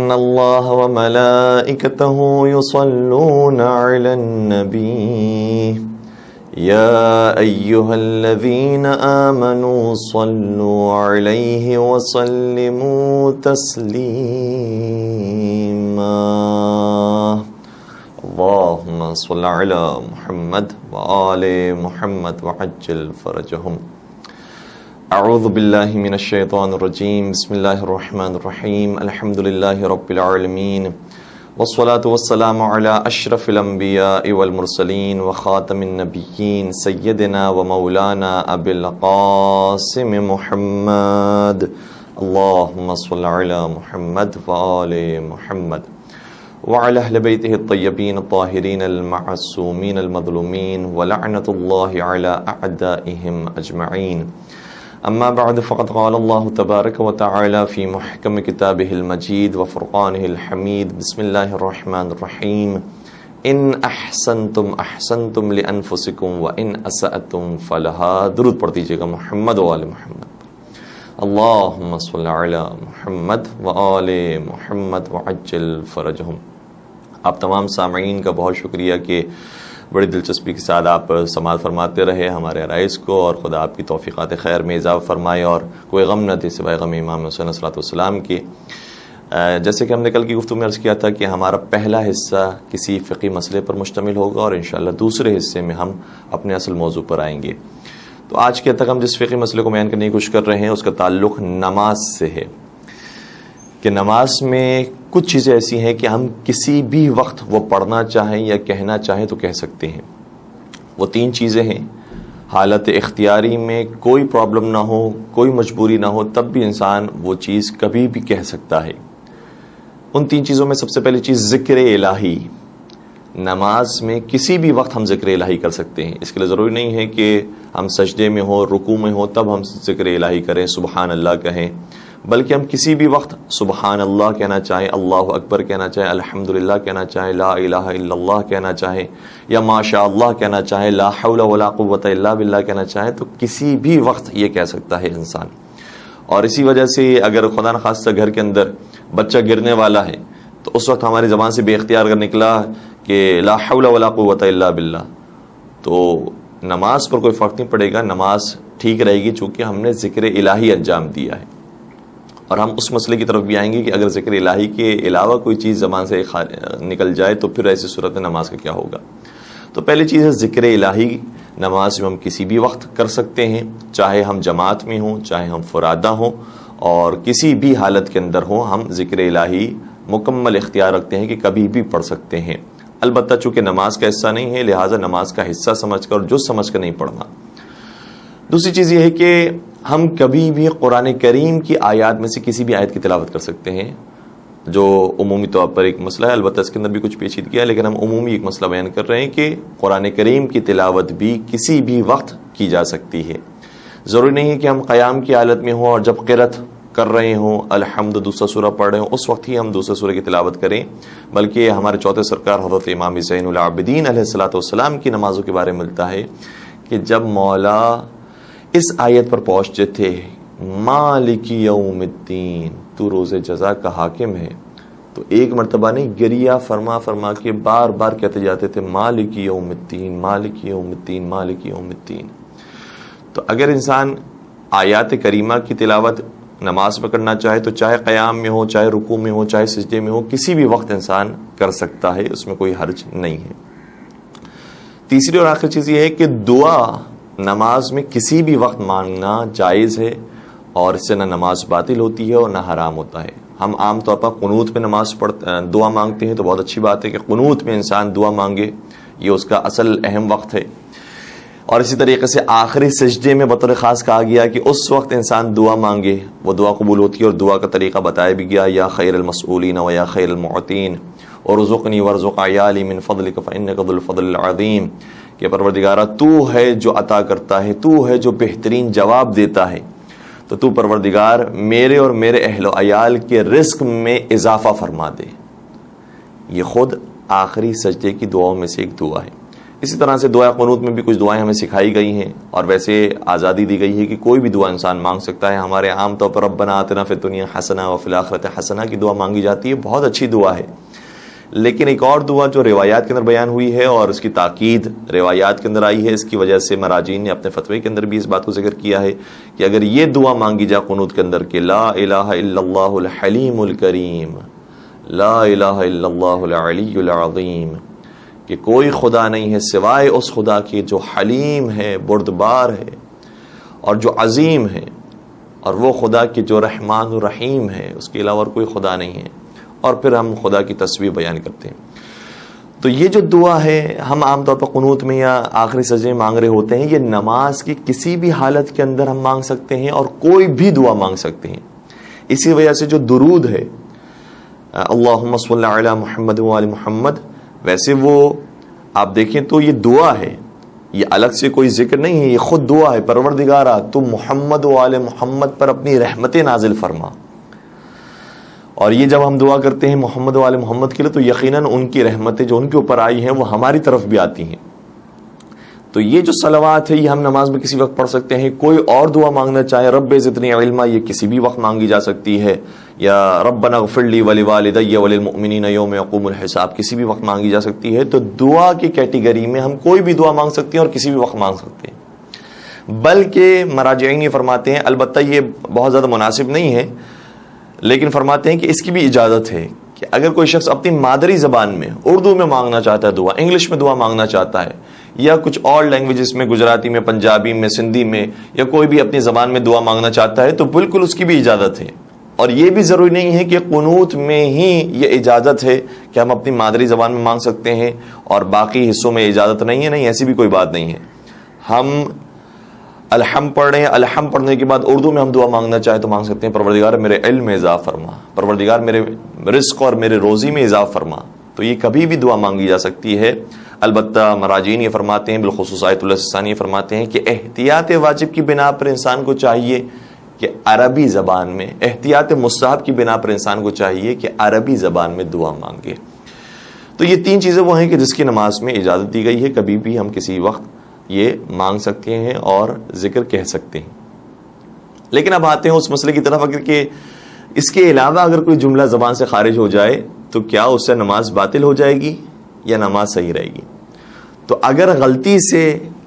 إن الله وملائكته يصلون على النبي يا أيها الذين آمنوا صلوا عليه وسلموا تسليما اللهم صل على محمد وآل محمد وعجل فرجهم اعوذ باللہ من الشیطان الرجیم بسم اللہ الرحمن الرحیم الحمد للہ رب العالمین والصلاة والسلام علی اشرف الانبیاء والمرسلین وخاتم النبیین سیدنا و مولانا ابی القاسم محمد اللہم صل علی محمد وآل محمد وعلى اہل بیتہ الطیبین الطاہرین المعصومین المظلومین ولعنۃ اللہ علی اعدائہم اجمعین اما بعد فقد قال الله تبارك وتعالى في محكم كتابه المجيد وفرقانه الحميد بسم الله الرحمن الرحيم ان احسنتم احسنتم لانفسكم وان اسأتم فلها درود پڑھ دیجئے گا محمد و آل محمد اللهم صل على محمد و آل محمد وعجل فرجهم. آپ تمام سامعین کا بہت شکریہ کہ بڑی دلچسپی کے ساتھ آپ سماعت فرماتے رہے ہمارے عرائض کو، اور خدا آپ کی توفیقات خیر میں اضافہ فرمائے اور کوئی غم نہ دے سوائے غم امام حسین علیہ الصلوۃ والسلام کی. جیسے کہ ہم نے کل کی گفتگو میں عرض کیا تھا کہ ہمارا پہلا حصہ کسی فقہی مسئلے پر مشتمل ہوگا اور انشاءاللہ دوسرے حصے میں ہم اپنے اصل موضوع پر آئیں گے. تو آج کے تک ہم جس فقہی مسئلے کو بیان کرنے کی کوشش کر رہے ہیں اس کا تعلق نماز سے ہے کہ نماز میں کچھ چیزیں ایسی ہیں کہ ہم کسی بھی وقت وہ پڑھنا چاہیں یا کہنا چاہیں تو کہہ سکتے ہیں. وہ تین چیزیں ہیں. حالت اختیاری میں کوئی پرابلم نہ ہو، کوئی مجبوری نہ ہو، تب بھی انسان وہ چیز کبھی بھی کہہ سکتا ہے. ان تین چیزوں میں سب سے پہلی چیز ذکر الہی. نماز میں کسی بھی وقت ہم ذکر الہی کر سکتے ہیں. اس کے لیے ضروری نہیں ہے کہ ہم سجدے میں ہو، رکوع میں ہو تب ہم ذکر الہی کریں، سبحان اللہ کہیں، بلکہ ہم کسی بھی وقت سبحان اللہ کہنا چاہیں، اللہ اکبر کہنا چاہیں، الحمدللہ کہنا چاہیں، لا الہ الا اللہ کہنا چاہیں، یا ماشاء اللہ کہنا چاہیں، لا حول ولا قوت الا باللہ کہنا چاہیں، تو کسی بھی وقت یہ کہہ سکتا ہے انسان. اور اسی وجہ سے اگر خدا نخواستہ گھر کے اندر بچہ گرنے والا ہے تو اس وقت ہماری زبان سے بے اختیار کر نکلا کہ لا حول ولا قوت الا باللہ، تو نماز پر کوئی فرق نہیں پڑے گا، نماز ٹھیک رہے گی چونکہ ہم نے ذکر الہی انجام دیا ہے. اور ہم اس مسئلے کی طرف بھی آئیں گے کہ اگر ذکر الہی کے علاوہ کوئی چیز زبان سے نکل جائے تو پھر ایسی صورت میں نماز کا کیا ہوگا. تو پہلی چیز ہے ذکر الہی. نماز میں ہم کسی بھی وقت کر سکتے ہیں، چاہے ہم جماعت میں ہوں، چاہے ہم فرادہ ہوں، اور کسی بھی حالت کے اندر ہوں، ہم ذکر الہی مکمل اختیار رکھتے ہیں کہ کبھی بھی پڑھ سکتے ہیں. البتہ چونکہ نماز کا حصہ نہیں ہے لہٰذا نماز کا حصہ سمجھ کر اور جز سمجھ کر نہیں پڑھنا. دوسری چیز یہ ہے کہ ہم کبھی بھی قرآن کریم کی آیات میں سے کسی بھی آیت کی تلاوت کر سکتے ہیں، جو عمومی طور پر ایک مسئلہ ہے. البتہ اس کے اندر بھی کچھ پیچیدگی ہے، لیکن ہم عمومی ایک مسئلہ بیان کر رہے ہیں کہ قرآن کریم کی تلاوت بھی کسی بھی وقت کی جا سکتی ہے. ضروری نہیں ہے کہ ہم قیام کی حالت میں ہوں اور جب قرات کر رہے ہوں، الحمد دوسرا سورہ پڑھ رہے ہوں، اس وقت ہی ہم دوسرے سورہ کی تلاوت کریں. بلکہ ہمارے چوتھے سرکار حضرت امام زین العابدین علیہ الصلوۃ والسلام کی نمازوں کے بارے میں ملتا ہے کہ جب مولا اس آیت پر پہنچتے تھے، مالک یوم الدین، تو روز جزا کا حاکم ہے، تو ایک مرتبہ نہیں، گریہ فرما فرما کے بار بار کہتے جاتے تھے مالک یوم الدین، مالک یوم الدین، مالک یوم الدین. تو اگر انسان آیات کریمہ کی تلاوت نماز میں کرنا چاہے تو چاہے قیام میں ہو، چاہے رکوع میں ہو، چاہے سجدے میں ہو، کسی بھی وقت انسان کر سکتا ہے، اس میں کوئی حرج نہیں ہے. تیسری اور آخری چیز یہ ہے کہ دعا نماز میں کسی بھی وقت مانگنا جائز ہے، اور اس سے نہ نماز باطل ہوتی ہے اور نہ حرام ہوتا ہے. ہم عام طور پر قنوت میں دعا مانگتے ہیں، تو بہت اچھی بات ہے کہ قنوت میں انسان دعا مانگے، یہ اس کا اصل اہم وقت ہے. اور اسی طریقے سے آخری سجدے میں بطور خاص کہا گیا کہ اس وقت انسان دعا مانگے، وہ دعا قبول ہوتی ہے. اور دعا کا طریقہ بتایا بھی گیا، یا خیر المسئولین و یا خیر المعطین ارزقنی وارزق عیالی من فضلک فانک ذو الفضل العظیم، کہ پروردگارہ تو ہے جو عطا کرتا ہے، تو ہے جو بہترین جواب دیتا ہے، تو تو پروردگار میرے اور میرے اہل و عیال کے رزق میں اضافہ فرما دے. یہ خود آخری سجدے کی دعاؤں میں سے ایک دعا ہے. اسی طرح سے دعا قنوت میں بھی کچھ دعائیں ہمیں سکھائی گئی ہیں اور ویسے آزادی دی گئی ہے کہ کوئی بھی دعا انسان مانگ سکتا ہے. ہمارے عام طور پر ربنا آتنا فی الدنیا حسنہ وفی الآخرۃ حسنہ کی دعا مانگی جاتی ہے، بہت اچھی دعا ہے. لیکن ایک اور دعا جو روایات کے اندر بیان ہوئی ہے اور اس کی تاکید روایات کے اندر آئی ہے، اس کی وجہ سے مراجعین نے اپنے فتوے کے اندر بھی اس بات کو ذکر کیا ہے کہ اگر یہ دعا مانگی جائے قنوت کے اندر کہ لا الہ الا اللہ الحلیم الکریم، لا الہ الا اللہ العلی العظیم، کہ کوئی خدا نہیں ہے سوائے اس خدا کے جو حلیم ہے، بردبار ہے اور جو عظیم ہے، اور وہ خدا کی جو رحمان الرحیم ہے، اس کے علاوہ کوئی خدا نہیں ہے، اور پھر ہم خدا کی تسبیح بیان کرتے ہیں. تو یہ جو دعا ہے ہم عام طور پر قنوت میں یا آخری سجدے میں مانگ رہے ہوتے ہیں، یہ نماز کی کسی بھی حالت کے اندر ہم مانگ سکتے ہیں اور کوئی بھی دعا مانگ سکتے ہیں. اسی وجہ سے جو درود ہے اللہم صلی علی محمد و آل محمد، ویسے وہ آپ دیکھیں تو یہ دعا ہے، یہ الگ سے کوئی ذکر نہیں ہے، یہ خود دعا ہے. پروردگارا تو محمد و آل محمد پر اپنی رحمتیں نازل فرما. اور یہ جب ہم دعا کرتے ہیں محمد و آل محمد کے لیے تو یقیناً ان کی رحمتیں جو ان کے اوپر آئی ہیں وہ ہماری طرف بھی آتی ہیں. تو یہ جو صلوات ہے یہ ہم نماز میں کسی وقت پڑھ سکتے ہیں. کوئی اور دعا مانگنا چاہے رب زدنی علما، یہ کسی بھی وقت مانگی جا سکتی ہے، یا ربنا اغفر لی ولوالدی وللمؤمنین یوم یقوم الحساب کسی بھی وقت مانگی جا سکتی ہے. تو دعا کی کیٹیگری میں ہم کوئی بھی دعا مانگ سکتے ہیں اور کسی بھی وقت مانگ سکتے ہیں. بلکہ مراجعین یہ فرماتے ہیں، البتہ یہ بہت زیادہ مناسب نہیں ہے، لیکن فرماتے ہیں کہ اس کی بھی اجازت ہے کہ اگر کوئی شخص اپنی مادری زبان میں اردو میں مانگنا چاہتا ہے دعا، انگلش میں دعا مانگنا چاہتا ہے، یا کچھ اور لینگویجز میں گجراتی میں، پنجابی میں، سندھی میں، یا کوئی بھی اپنی زبان میں دعا مانگنا چاہتا ہے تو بالکل اس کی بھی اجازت ہے. اور یہ بھی ضروری نہیں ہے کہ قنوت میں ہی یہ اجازت ہے کہ ہم اپنی مادری زبان میں مانگ سکتے ہیں اور باقی حصوں میں اجازت نہیں ہے. نہیں، ایسی بھی کوئی بات نہیں ہے. ہم الحمد پڑھ رہے ہیں، الحمد پڑھنے کے بعد اردو میں ہم دعا مانگنا چاہے تو مانگ سکتے ہیں، پروردگار میرے علم میں اضافہ فرما، پروردگار میرے رزق اور میرے روزی میں اضافہ فرما. تو یہ کبھی بھی دعا مانگی جا سکتی ہے. البتہ مراجعین یہ فرماتے ہیں، بالخصوص آیت اللہ سستانی یہ فرماتے ہیں کہ احتیاط واجب کی بنا پر انسان کو چاہیے کہ عربی زبان میں، احتیاط مستحب کی بنا پر انسان کو چاہیے کہ عربی زبان میں دعا مانگے. تو یہ تین چیزیں وہ ہیں کہ جس کی نماز میں اجازت دی گئی ہے، کبھی بھی ہم کسی وقت یہ مانگ سکتے ہیں اور ذکر کہہ سکتے ہیں. لیکن اب آتے ہیں اس مسئلے کی طرف، اگر کہ اس کے علاوہ اگر کوئی جملہ زبان سے خارج ہو جائے تو کیا اس سے نماز باطل ہو جائے گی یا نماز صحیح رہے گی؟ تو اگر غلطی سے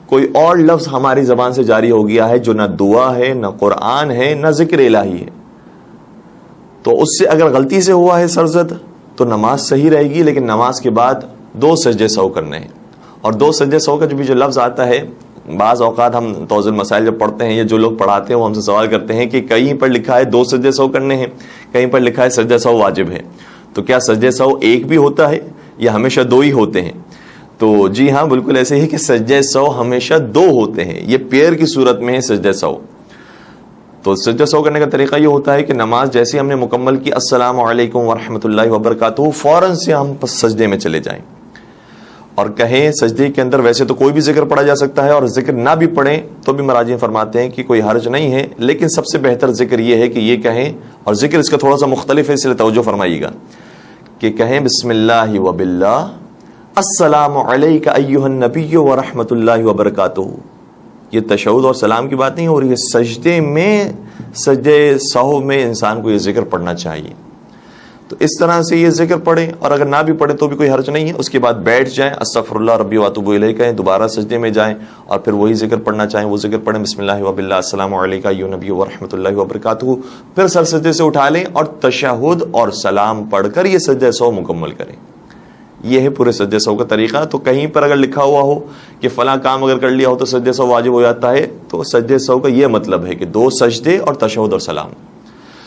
کوئی اور لفظ ہماری زبان سے جاری ہو گیا ہے جو نہ دعا ہے، نہ قرآن ہے، نہ ذکر الہی ہے، تو اس سے اگر غلطی سے ہوا ہے سرزد تو نماز صحیح رہے گی، لیکن نماز کے بعد 2 سجدے سہو کرنے ہیں. اور 2 سجدے سہو کا جو لفظ آتا ہے، بعض اوقات ہم توضیح المسائل جب پڑھتے ہیں یا جو لوگ پڑھاتے ہیں وہ ہم سے سوال کرتے ہیں کہ کہیں پر لکھا ہے 2 سجدے سہو کرنے ہیں، کہیں پر لکھا ہے سجدہ سہو واجب ہے، تو کیا سجدے سہو ایک بھی ہوتا ہے یا ہمیشہ 2 ہی ہوتے ہیں؟ تو جی ہاں، بالکل ایسے ہی کہ سجدے سہو ہمیشہ 2 ہوتے ہیں، یہ پیر کی صورت میں ہے سجدے سہو. تو سجدہ سہو کرنے کا طریقہ یہ ہوتا ہے کہ نماز جیسے ہم نے مکمل کی السلام علیکم ورحمۃ اللہ وبرکاتہ، فوراً سے ہم سجدے میں چلے جائیں اور کہیں سجدے کے اندر ویسے تو کوئی بھی ذکر پڑھا جا سکتا ہے، اور ذکر نہ بھی پڑھیں تو بھی مراجعین فرماتے ہیں کہ کوئی حرج نہیں ہے، لیکن سب سے بہتر ذکر یہ ہے کہ یہ کہیں، اور ذکر اس کا تھوڑا سا مختلف ہے، اس لیے توجہ فرمائیے گا، کہ کہیں بسم اللہ وباللہ السلام علیک ایھا النبی ورحمۃ اللہ وبرکاتہ. یہ تشہد اور سلام کی بات نہیں ہو رہی ہے، سجدے میں، سجدے سہو میں انسان کو یہ ذکر پڑھنا چاہیے. تو اس طرح سے یہ ذکر پڑھیں، اور اگر نہ بھی پڑھیں تو بھی کوئی حرج نہیں ہے. اس کے بعد بیٹھ جائیں، استغفر اللہ ربی واتوب الیہ کہیں، دوبارہ سجدے میں جائیں اور پھر وہی ذکر پڑھنا چاہیں وہ ذکر پڑھیں، بسم اللہ وباللہ السلام علیک ایھا النبی ورحمۃ اللہ وبرکاتہ. پھر سر سجدے سے اٹھا لیں اور تشہد اور سلام پڑھ کر یہ سجدہ سہو مکمل کریں. یہ ہے پورے سجدے سہو کا طریقہ. تو کہیں پر اگر لکھا ہوا ہو کہ فلاں کام اگر کر لیا ہو تو سجدے سہو واجب ہو جاتا ہے، تو سجدے سہو کا یہ مطلب ہے کہ 2 سجدے اور تشہد اور سلام.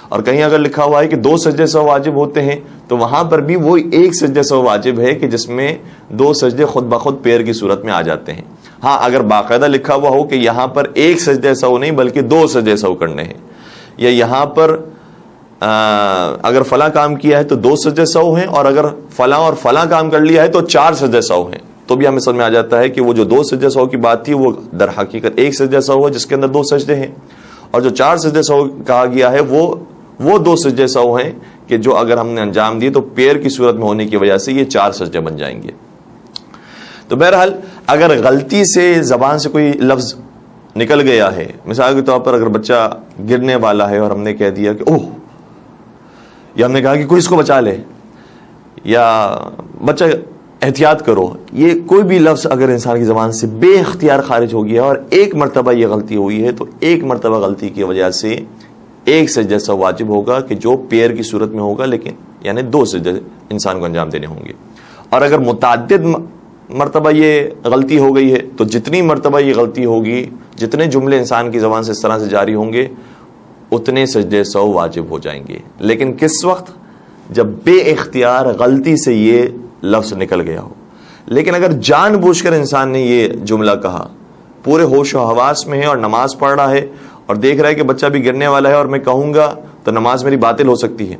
اور کہیں اگر لکھا ہوا ہے کہ 2 سجدے سہو واجب ہوتے ہیں تو وہاں پر بھی وہ 1 سجدے سہو واجب ہے کہ جس میں 2 سجدے خود بخود پیر کی صورت میں آ جاتے ہیں. ہاں اگر باقاعدہ لکھا ہوا ہو کہ یہاں پر 1 سجدے سہو نہیں بلکہ 2 سجدے سہو کرنے ہیں، یا یہاں پر اگر فلاں کام کیا ہے تو 2 سجدے سہو ہیں، اور اگر فلاں اور فلاں کام کر لیا ہے تو 4 سجدے سہو ہیں، تو بھی ہمیں سمجھ میں آ جاتا ہے کہ وہ جو 2 سجدے سہو کی بات تھی وہ در حقیقت 1 سجدہ سہو ہے جس کے اندر 2 سجدے ہیں، اور جو 4 سجدے سہو کہا گیا ہے وہ 2 سجدے سہو ہیں کہ جو اگر ہم نے انجام دیے تو پیر کی صورت میں ہونے کی وجہ سے یہ 4 سجدے بن جائیں گے. تو بہرحال اگر غلطی سے زبان سے کوئی لفظ نکل گیا ہے، مثال کے طور پر اگر بچہ گرنے والا ہے اور ہم نے کہہ دیا کہ اوہ، یا ہم نے کہا کہ کوئی اس کو بچا لے، یا بچہ احتیاط کرو، یہ کوئی بھی لفظ اگر انسان کی زبان سے بے اختیار خارج ہو گیا اور ایک مرتبہ یہ غلطی ہوئی ہے تو ایک مرتبہ غلطی کی وجہ سے ایک سجدہ سہو واجب ہوگا کہ جو پیر کی صورت میں ہوگا، لیکن یعنی 2 سجدے انسان کو انجام دینے ہوں گے. اور اگر متعدد مرتبہ یہ غلطی ہو گئی ہے تو جتنی مرتبہ یہ غلطی ہوگی، جتنے جملے انسان کی زبان سے اس طرح سے جاری ہوں گے، اتنے سجدے سہو واجب ہو جائیں گے. لیکن کس وقت؟ جب بے اختیار غلطی سے یہ لفظ نکل گیا ہو. لیکن اگر جان بوجھ کر انسان نے یہ جملہ کہا، پورے ہوش و حواس میں ہے اور نماز پڑھ رہا ہے اور دیکھ رہا ہے کہ بچہ بھی گرنے والا ہے اور میں کہوں گا تو نماز میری باطل ہو سکتی ہے،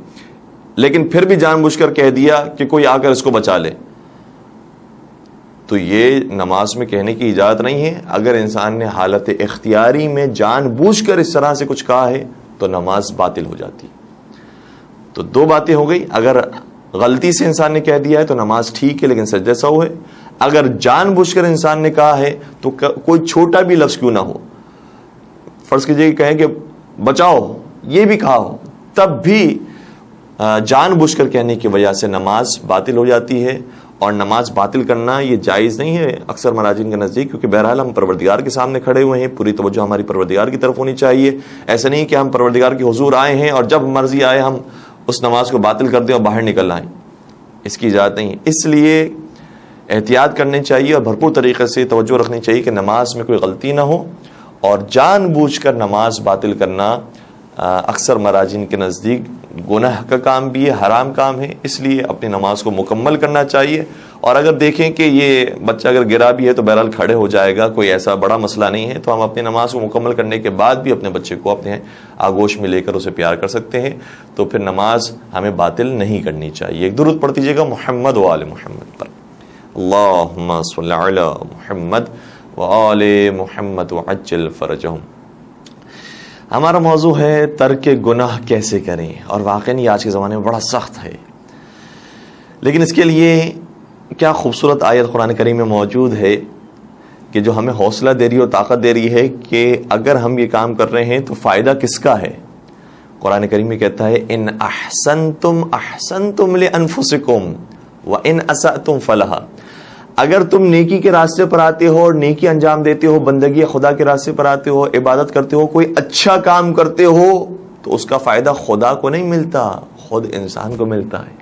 لیکن پھر بھی جان بوجھ کر کہہ دیا کہ کوئی آ کر اس کو بچا لے، تو یہ نماز میں کہنے کی اجازت نہیں ہے. اگر انسان نے حالت اختیاری میں جان بوجھ کر اس طرح سے کچھ کہا ہے تو نماز باطل ہو جاتی. تو 2 باتیں ہو گئی، اگر غلطی سے انسان نے کہہ دیا ہے تو نماز ٹھیک ہے لیکن سجدہ سہو ہے. اگر جان بوجھ کر انسان نے کہا ہے تو کوئی چھوٹا بھی لفظ کیوں نہ ہو، فرض کیجئے کہ کہیں کہ بچاؤ، یہ بھی کہا ہو، تب بھی جان بوجھ کر کہنے کی وجہ سے نماز باطل ہو جاتی ہے. اور نماز باطل کرنا یہ جائز نہیں ہے اکثر مراجعین کے نزدیک، کیونکہ بہرحال ہم پروردگار کے سامنے کھڑے ہوئے ہیں، پوری توجہ ہماری پروردگار کی طرف ہونی چاہیے. ایسا نہیں کہ ہم پروردگار کے حضور آئے ہیں اور جب مرضی آئے ہم اس نماز کو باطل کر دیں اور باہر نکل آئیں، اس کی اجازت نہیں ہے. اس لیے احتیاط کرنی چاہیے اور بھرپور طریقے سے توجہ رکھنی چاہیے کہ نماز میں کوئی غلطی نہ ہو. اور جان بوجھ کر نماز باطل کرنا اکثر مراجعین کے نزدیک گناہ کا کام بھی ہے، حرام کام ہے. اس لیے اپنی نماز کو مکمل کرنا چاہیے. اور اگر دیکھیں کہ یہ بچہ اگر گرا بھی ہے تو بہرحال کھڑے ہو جائے گا، کوئی ایسا بڑا مسئلہ نہیں ہے، تو ہم اپنی نماز کو مکمل کرنے کے بعد بھی اپنے بچے کو اپنے آغوش میں لے کر اسے پیار کر سکتے ہیں. تو پھر نماز ہمیں باطل نہیں کرنی چاہیے. ایک درود پڑھ دیجیے گا محمد و آل محمد پر. اللہم صلی علی محمد و آل محمد وعجل فرجہم. ہمارا موضوع ہے ترک گناہ کیسے کریں، اور واقعی یہ آج کے زمانے میں بڑا سخت ہے. لیکن اس کے لیے کیا خوبصورت آیت قرآن کریم میں موجود ہے کہ جو ہمیں حوصلہ دے رہی ہے اور طاقت دے رہی ہے کہ اگر ہم یہ کام کر رہے ہیں تو فائدہ کس کا ہے. قرآن کریم میں کہتا ہے ان احسنتم احسنتم لانفسکم وان اسأتم فلہا. اگر تم نیکی کے راستے پر آتے ہو اور نیکی انجام دیتے ہو، بندگی خدا کے راستے پر آتے ہو، عبادت کرتے ہو، کوئی اچھا کام کرتے ہو، تو اس کا فائدہ خدا کو نہیں ملتا، خود انسان کو ملتا ہے.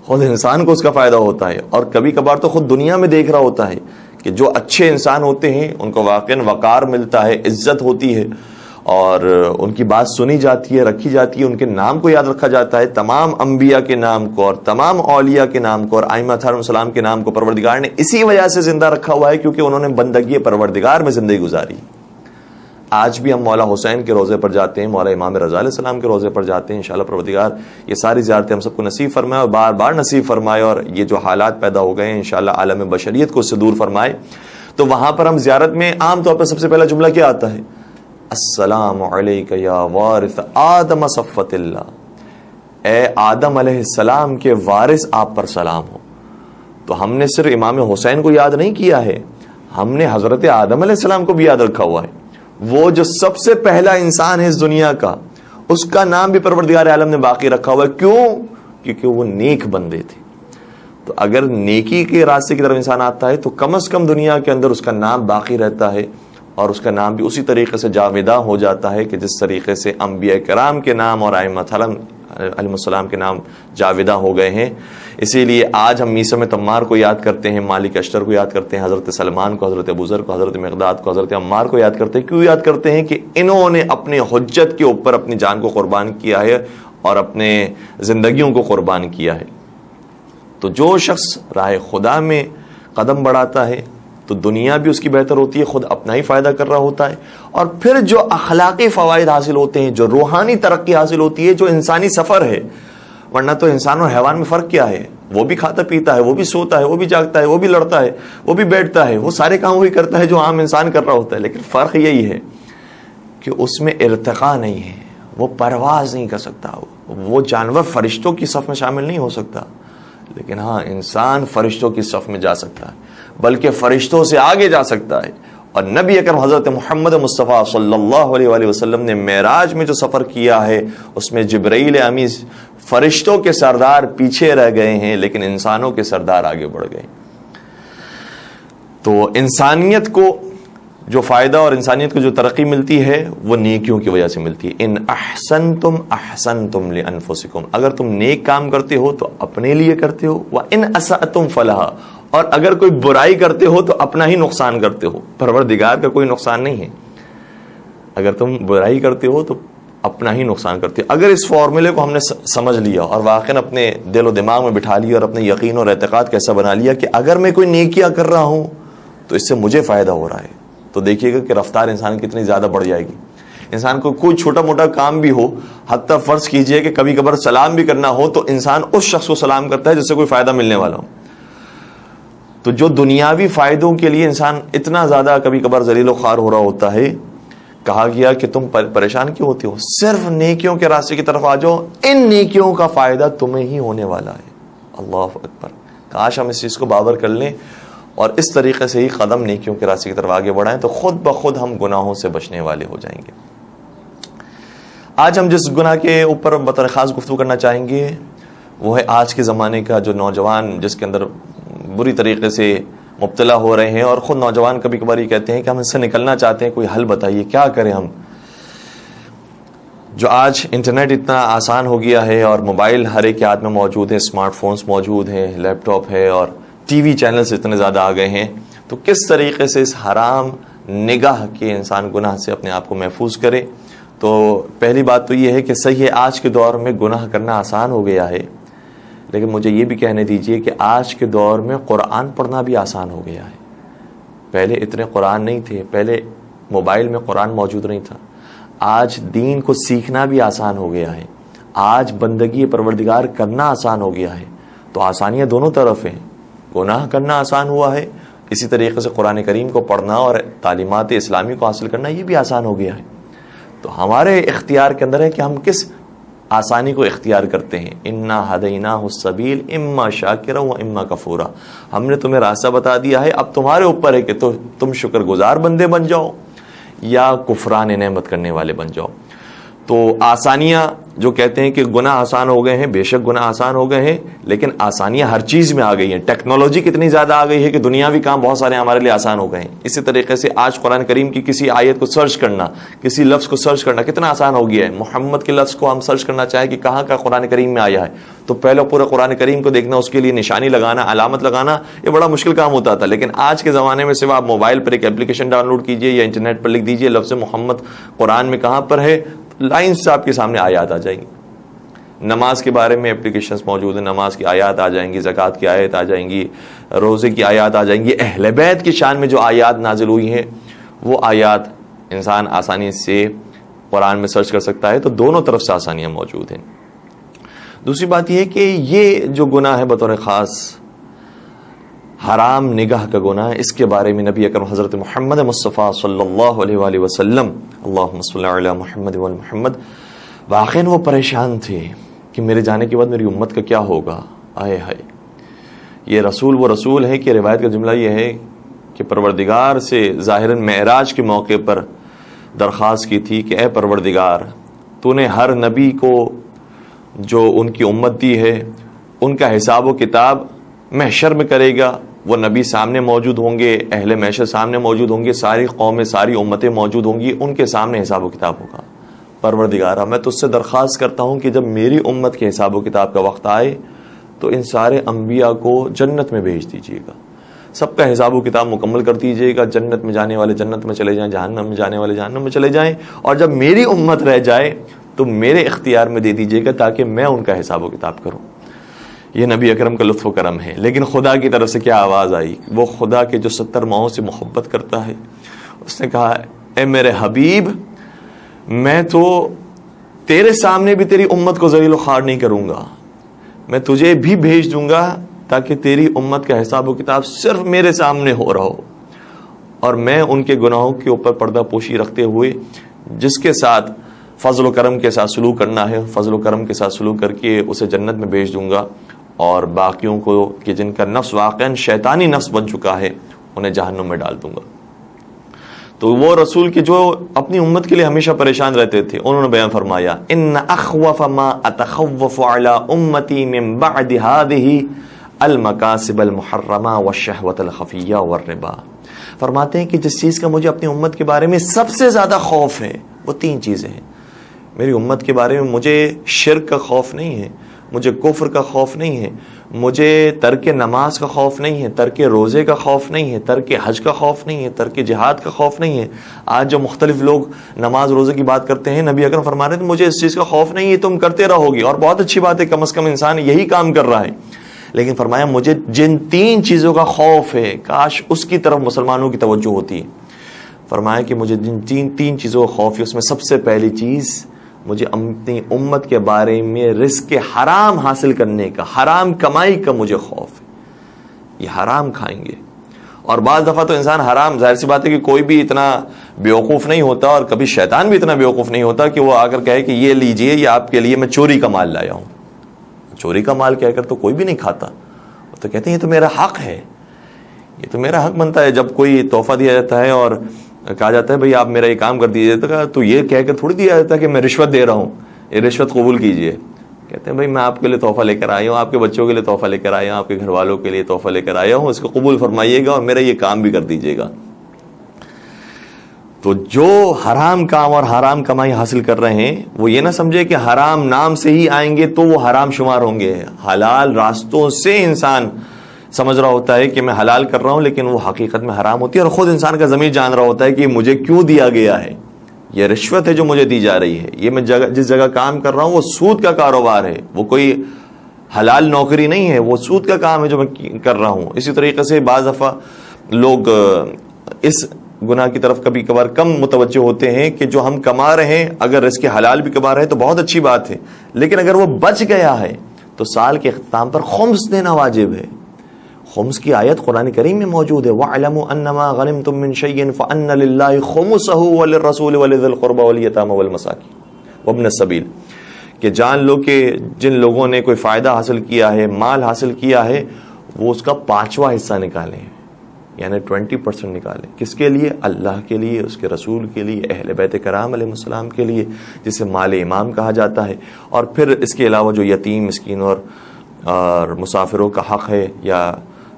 خود انسان کو اس کا فائدہ ہوتا ہے. اور کبھی کبھار تو خود دنیا میں دیکھ رہا ہوتا ہے کہ جو اچھے انسان ہوتے ہیں ان کو واقعاً وقار ملتا ہے، عزت ہوتی ہے، اور ان کی بات سنی جاتی ہے، رکھی جاتی ہے، ان کے نام کو یاد رکھا جاتا ہے. تمام انبیاء کے نام کو اور تمام اولیاء کے نام کو اور ائمہ علیہم السلام کے نام کو پروردگار نے اسی وجہ سے زندہ رکھا ہوا ہے کیونکہ انہوں نے بندگی پروردگار میں زندگی گزاری. آج بھی ہم مولا حسین کے روضے پر جاتے ہیں، مولا امام رضا علیہ السلام کے روضے پر جاتے ہیں. انشاءاللہ پروردگار یہ ساری زیارتیں ہم سب کو نصیب فرمائے اور بار بار نصیب فرمائے، اور یہ جو حالات پیدا ہو گئے ہیں انشاءاللہ عالم بشریت کو اس سے دور فرمائے. تو وہاں پر ہم زیارت میں عام طور پر سب سے پہلا جملہ کیا آتا ہے؟ السلام علیک یا وارث آدم صفوت اللہ. اے آدم علیہ السلام کے وارث آپ پر سلام ہو. تو ہم نے صرف امام حسین کو یاد نہیں کیا ہے، ہم نے حضرت آدم علیہ السلام کو بھی یاد رکھا ہوا ہے. وہ جو سب سے پہلا انسان ہے اس دنیا کا، اس کا نام بھی پروردگار عالم نے باقی رکھا ہوا ہے. کیوں؟ کیونکہ وہ نیک بندے تھے. تو اگر نیکی کے راستے کی طرف انسان آتا ہے تو کم از کم دنیا کے اندر اس کا نام باقی رہتا ہے، اور اس کا نام بھی اسی طریقے سے جاویدہ ہو جاتا ہے کہ جس طریقے سے انبیاء کرام کے نام اور ائمہ علیہ السلام کے نام جاویدہ ہو گئے ہیں. اسی لیے آج ہم میثم تمار کو یاد کرتے ہیں، مالک اشتر کو یاد کرتے ہیں، حضرت سلمان کو، حضرت ابوذر کو، حضرت مقداد کو، حضرت عمار کو یاد کرتے ہیں. کیوں یاد کرتے ہیں؟ کہ انہوں نے اپنے حجت کے اوپر اپنی جان کو قربان کیا ہے اور اپنے زندگیوں کو قربان کیا ہے. تو جو شخص راہ خدا میں قدم بڑھاتا ہے تو دنیا بھی اس کی بہتر ہوتی ہے، خود اپنا ہی فائدہ کر رہا ہوتا ہے، اور پھر جو اخلاقی فوائد حاصل ہوتے ہیں، جو روحانی ترقی حاصل ہوتی ہے، جو انسانی سفر ہے. ورنہ تو انسان اور حیوان میں فرق کیا ہے؟ وہ بھی کھاتا پیتا ہے، وہ بھی سوتا ہے، وہ بھی جاگتا ہے، وہ بھی لڑتا ہے، وہ بھی بیٹھتا ہے، وہ سارے کام وہی کرتا ہے جو عام انسان کر رہا ہوتا ہے. لیکن فرق یہی ہے کہ اس میں ارتقاء نہیں ہے، وہ پرواز نہیں کر سکتا، وہ جانور فرشتوں کی صف میں شامل نہیں ہو سکتا. لیکن ہاں انسان فرشتوں کی صف میں جا سکتا ہے. بلکہ فرشتوں سے آگے جا سکتا ہے. اور نبی اکرم حضرت محمد مصطفیٰ صلی اللہ علیہ وآلہ وسلم نے معراج میں جو سفر کیا ہے اس میں جبرائیل امی فرشتوں کے سردار پیچھے رہ گئے ہیں لیکن انسانوں کے سردار آگے بڑھ گئے. تو انسانیت کو جو فائدہ اور انسانیت کو جو ترقی ملتی ہے وہ نیکیوں کی وجہ سے ملتی ہے. ان احسنتم احسنتم لانفسکم، اگر تم نیک کام کرتے ہو تو اپنے لیے کرتے ہو. وان اسأتم فلہا، اور اگر کوئی برائی کرتے ہو تو اپنا ہی نقصان کرتے ہو، پروردگار کا کوئی نقصان نہیں ہے. اگر تم برائی کرتے ہو تو اپنا ہی نقصان کرتے ہو. اگر اس فارمولے کو ہم نے سمجھ لیا اور واقعاً اپنے دل و دماغ میں بٹھا لیا اور اپنے یقین اور اعتقاد کیسا بنا لیا کہ اگر میں کوئی نیکیاں کر رہا ہوں تو اس سے مجھے فائدہ ہو رہا ہے، تو دیکھیے گا کہ رفتار انسان کی کتنی زیادہ بڑھ جائے گی. انسان کو کوئی چھوٹا موٹا کام بھی ہو، حتیٰ فرض کیجئے کہ کبھی کبھار سلام بھی کرنا ہو تو انسان اس شخص کو سلام کرتا ہے جس سے کوئی فائدہ ملنے والا ہو. تو جو دنیاوی فائدوں کے لیے انسان اتنا زیادہ کبھی کبھار ذلیل و خوار ہو رہا ہوتا ہے، کہا گیا کہ تم پریشان کیوں ہوتے ہو، صرف نیکیوں کے راستے کی طرف آ جاؤ، ان نیکیوں کا فائدہ تمہیں ہی ہونے والا ہے. اللہ اکبر. کاش ہم اس چیز کو باور کر لیں اور اس طریقے سے ہی قدم نیکیوں کے راستے کی طرف آگے بڑھائیں تو خود بخود ہم گناہوں سے بچنے والے ہو جائیں گے. آج ہم جس گناہ کے اوپر بطور خاص گفتگو کرنا چاہیں گے وہ ہے آج کے زمانے کا جو نوجوان جس کے اندر بری طریقے سے مبتلا ہو رہے ہیں، اور خود نوجوان کبھی کبھار یہ کہتے ہیں کہ ہم اس سے نکلنا چاہتے ہیں، کوئی حل بتائیے کیا کریں ہم. جو آج انٹرنیٹ اتنا آسان ہو گیا ہے اور موبائل ہر ایک کے ہاتھ میں موجود ہے، اسمارٹ فونز موجود ہیں، لیپ ٹاپ ہے اور ٹی وی چینلز اتنے زیادہ آ گئے ہیں، تو کس طریقے سے اس حرام نگاہ کے انسان گناہ سے اپنے آپ کو محفوظ کرے. تو پہلی بات تو یہ ہے کہ صحیح ہے آج کے دور میں گناہ کرنا آسان ہو گیا ہے، لیکن مجھے یہ بھی کہنے دیجئے کہ آج کے دور میں قرآن پڑھنا بھی آسان ہو گیا ہے. پہلے اتنے قرآن نہیں تھے، پہلے موبائل میں قرآن موجود نہیں تھا. آج دین کو سیکھنا بھی آسان ہو گیا ہے، آج بندگی پروردگار کرنا آسان ہو گیا ہے. تو آسانیاں دونوں طرف ہیں، گناہ کرنا آسان ہوا ہے، اسی طریقے سے قرآن کریم کو پڑھنا اور تعلیمات اسلامی کو حاصل کرنا یہ بھی آسان ہو گیا ہے. تو ہمارے اختیار کے اندر ہے کہ ہم کس آسانی کو اختیار کرتے ہیں. انا ہدیناہ السبیل اما شاکرا و اما کفورا، ہم نے تمہیں راستہ بتا دیا ہے، اب تمہارے اوپر ہے کہ تم شکر گزار بندے بن جاؤ یا کفران نعمت کرنے والے بن جاؤ. تو آسانیاں جو کہتے ہیں کہ گناہ آسان ہو گئے ہیں، بے شک گناہ آسان ہو گئے ہیں، لیکن آسانیاں ہر چیز میں آ گئی ہیں. ٹیکنالوجی کتنی زیادہ آ گئی ہے کہ دنیاوی کام بہت سارے ہمارے لیے آسان ہو گئے ہیں. اسی طریقے سے آج قرآن کریم کی کسی آیت کو سرچ کرنا، کسی لفظ کو سرچ کرنا کتنا آسان ہو گیا ہے. محمد کے لفظ کو ہم سرچ کرنا چاہیں کہ کہاں کا قرآن کریم میں آیا ہے تو پہلے پورے قرآن کریم کو دیکھنا، اس کے لیے نشانی لگانا، علامت لگانا، یہ بڑا مشکل کام ہوتا تھا. لیکن آج کے زمانے میں صرف آپ موبائل پر ایک اپلیکیشن ڈاؤن لوڈ کیجئے یا انٹرنیٹ پر لکھ دیجئے لفظ محمد قرآن میں کہاں پر ہے، لائن سے آپ کے سامنے آیات آ جائیں گی. نماز کے بارے میں اپلیکیشنز موجود ہیں، نماز کی آیات آ جائیں گی، زکوٰۃ کی آیات آ جائیں گی، روزے کی آیات آ جائیں گی. اہل بیت کی شان میں جو آیات نازل ہوئی ہیں وہ آیات انسان آسانی سے قرآن میں سرچ کر سکتا ہے. تو دونوں طرف سے آسانیاں موجود ہیں. دوسری بات یہ ہے کہ یہ جو گناہ ہے بطور خاص حرام نگاہ کا گناہ ہے، اس کے بارے میں نبی اکرم حضرت محمد مصطفیٰ صلی اللہ علیہ وآلہ وسلم اللہم صلی علی محمد و محمد واقعاً وہ پریشان تھے کہ میرے جانے کے بعد میری امت کا کیا ہوگا. آئے ہائے، یہ رسول وہ رسول ہے کہ روایت کا جملہ یہ ہے کہ پروردگار سے ظاہراً معراج کے موقع پر درخواست کی تھی کہ اے پروردگار، تو نے ہر نبی کو جو ان کی امت دی ہے ان کا حساب و کتاب محشر میں کرے گا. وہ نبی سامنے موجود ہوں گے، اہل محشر سامنے موجود ہوں گے، ساری قومیں ساری امتیں موجود ہوں گی، ان کے سامنے حساب و کتاب ہوگا. پروردگارہ، میں تجھ سے درخواست کرتا ہوں کہ جب میری امت کے حساب و کتاب کا وقت آئے تو ان سارے انبیاء کو جنت میں بھیج دیجیے گا، سب کا حساب و کتاب مکمل کر دیجیے گا. جنت میں جانے والے جنت میں چلے جائیں، جہنم میں جانے والے جہنم میں چلے جائیں، اور جب میری امت رہ جائے تو میرے اختیار میں دے دیجیے گا تاکہ میں ان کا حساب و کتاب کروں. یہ نبی اکرم کا لطف و کرم ہے. لیکن خدا کی طرف سے کیا آواز آئی؟ وہ خدا کے جو 70 ماہوں سے محبت کرتا ہے، اس نے کہا اے میرے حبیب، میں تو تیرے سامنے بھی تیری امت کو ذلیل و خوار نہیں کروں گا، میں تجھے بھی بھیج دوں گا تاکہ تیری امت کا حساب و کتاب صرف میرے سامنے ہو رہا ہو، اور میں ان کے گناہوں کے اوپر پردہ پوشی رکھتے ہوئے جس کے ساتھ فضل و کرم کے ساتھ سلوک کرنا ہے، فضل و کرم کے ساتھ سلوک کر کے اسے جنت میں بھیج دوں گا، اور باقیوں کو کہ جن کا نفس واقعاً شیطانی نفس بن چکا ہے انہیں جہنم میں ڈال دوں گا. تو وہ رسول کے جو اپنی امت کے لیے ہمیشہ پریشان رہتے تھے, انہوں نے بیان فرمایا ان اخوف ما اتخوف علی امتی من بعد هذه المکاسب المحرمہ والشہوۃ الخفیہ والربا. فرماتے ہیں کہ جس چیز کا مجھے اپنی امت کے بارے میں سب سے زیادہ خوف ہے وہ 3 چیزیں ہیں. میری امت کے بارے میں مجھے شرک کا خوف نہیں ہے, مجھے کفر کا خوف نہیں ہے, مجھے ترک نماز کا خوف نہیں ہے, ترک روزے کا خوف نہیں ہے, ترک حج کا خوف نہیں ہے, ترک جہاد کا خوف نہیں ہے. آج جو مختلف لوگ نماز روزے کی بات کرتے ہیں, نبی اکرم فرما رہے تھے مجھے اس چیز کا خوف نہیں ہے, تم کرتے رہو گی, اور بہت اچھی بات ہے, کم از کم انسان یہی کام کر رہا ہے. لیکن فرمایا مجھے جن 3 چیزوں کا خوف ہے کاش اس کی طرف مسلمانوں کی توجہ ہوتی ہے. فرمایا کہ مجھے جن 3 چیزوں کا خوف ہے اس میں سب سے پہلی چیز مجھے اپنی امت کے بارے میں رزق حرام حاصل کرنے کا, حرام کمائی کا مجھے خوف ہے. یہ حرام کھائیں گے, اور بعض دفعہ تو انسان حرام, ظاہر سی بات ہے کہ کوئی بھی اتنا بیوقوف نہیں ہوتا, اور کبھی شیطان بھی اتنا بیوقوف نہیں ہوتا کہ وہ آ کر کہے کہ یہ لیجئے, یہ آپ کے لیے میں چوری کا مال لایا ہوں. چوری کا مال کہہ کر تو کوئی بھی نہیں کھاتا, تو کہتے ہیں یہ تو میرا حق ہے, یہ تو میرا حق بنتا ہے. جب کوئی تحفہ دیا جاتا ہے اور کہا جاتا ہے بھئی آپ میرا یہ کام کر دیجیے, تو یہ کہہ کر تھوڑی دیا جاتا ہے کہ میں رشوت دے رہا ہوں, یہ رشوت قبول کیجئے. کہتے ہیں بھئی میں آپ کے لیے تحفہ لے کر آیا ہوں, آپ کے بچوں کے لیے تحفہ لے کر آیا ہوں, آپ کے گھر والوں کے لیے تحفہ لے کر آیا ہوں, اس کو قبول فرمائیے گا اور میرا یہ کام بھی کر دیجیے گا. تو جو حرام کام اور حرام کمائی حاصل کر رہے ہیں وہ یہ نہ سمجھے کہ حرام نام سے ہی آئیں گے تو وہ حرام شمار ہوں گے. حلال راستوں سے انسان سمجھ رہا ہوتا ہے کہ میں حلال کر رہا ہوں, لیکن وہ حقیقت میں حرام ہوتی ہے, اور خود انسان کا ضمیر جان رہا ہوتا ہے کہ مجھے کیوں دیا گیا ہے, یہ رشوت ہے جو مجھے دی جا رہی ہے, یہ میں جس جگہ کام کر رہا ہوں وہ سود کا کاروبار ہے, وہ کوئی حلال نوکری نہیں ہے, وہ سود کا کام ہے جو میں کر رہا ہوں. اسی طریقے سے بعض دفعہ لوگ اس گناہ کی طرف کبھی کبھار کم متوجہ ہوتے ہیں کہ جو ہم کما رہے ہیں اگر رزق حلال بھی کما رہے ہیں تو بہت اچھی بات ہے, لیکن اگر وہ بچ گیا ہے تو سال کے اختتام پر خمس دینا واجب ہے. خمس کی آیت قرآن کریم میں موجود ہے, وَاعْلَمُوا أَنَّمَا غَنِمْتُم مِّن شَيْءٍ فَأَنَّ لِلَّهِ خُمُسَهُ وَلِلرَّسُولِ وَلِذِي الْقُرْبَى وَالْيَتَامَى وَالْمَسَاكِينِ وَابْنِ السَّبِيلِ, کہ جان لو کہ جن لوگوں نے کوئی فائدہ حاصل کیا ہے, مال حاصل کیا ہے, وہ اس کا 5واں حصہ نکالیں, یعنی 20% نکالیں. کس کے لیے؟ اللہ کے لیے, اس کے رسول کے لیے, اہل بیت کرام علیہ السلام کے لیے, جسے مال امام کہا جاتا ہے. اور پھر اس کے علاوہ جو یتیم, مسکین اور مسافروں کا حق ہے یا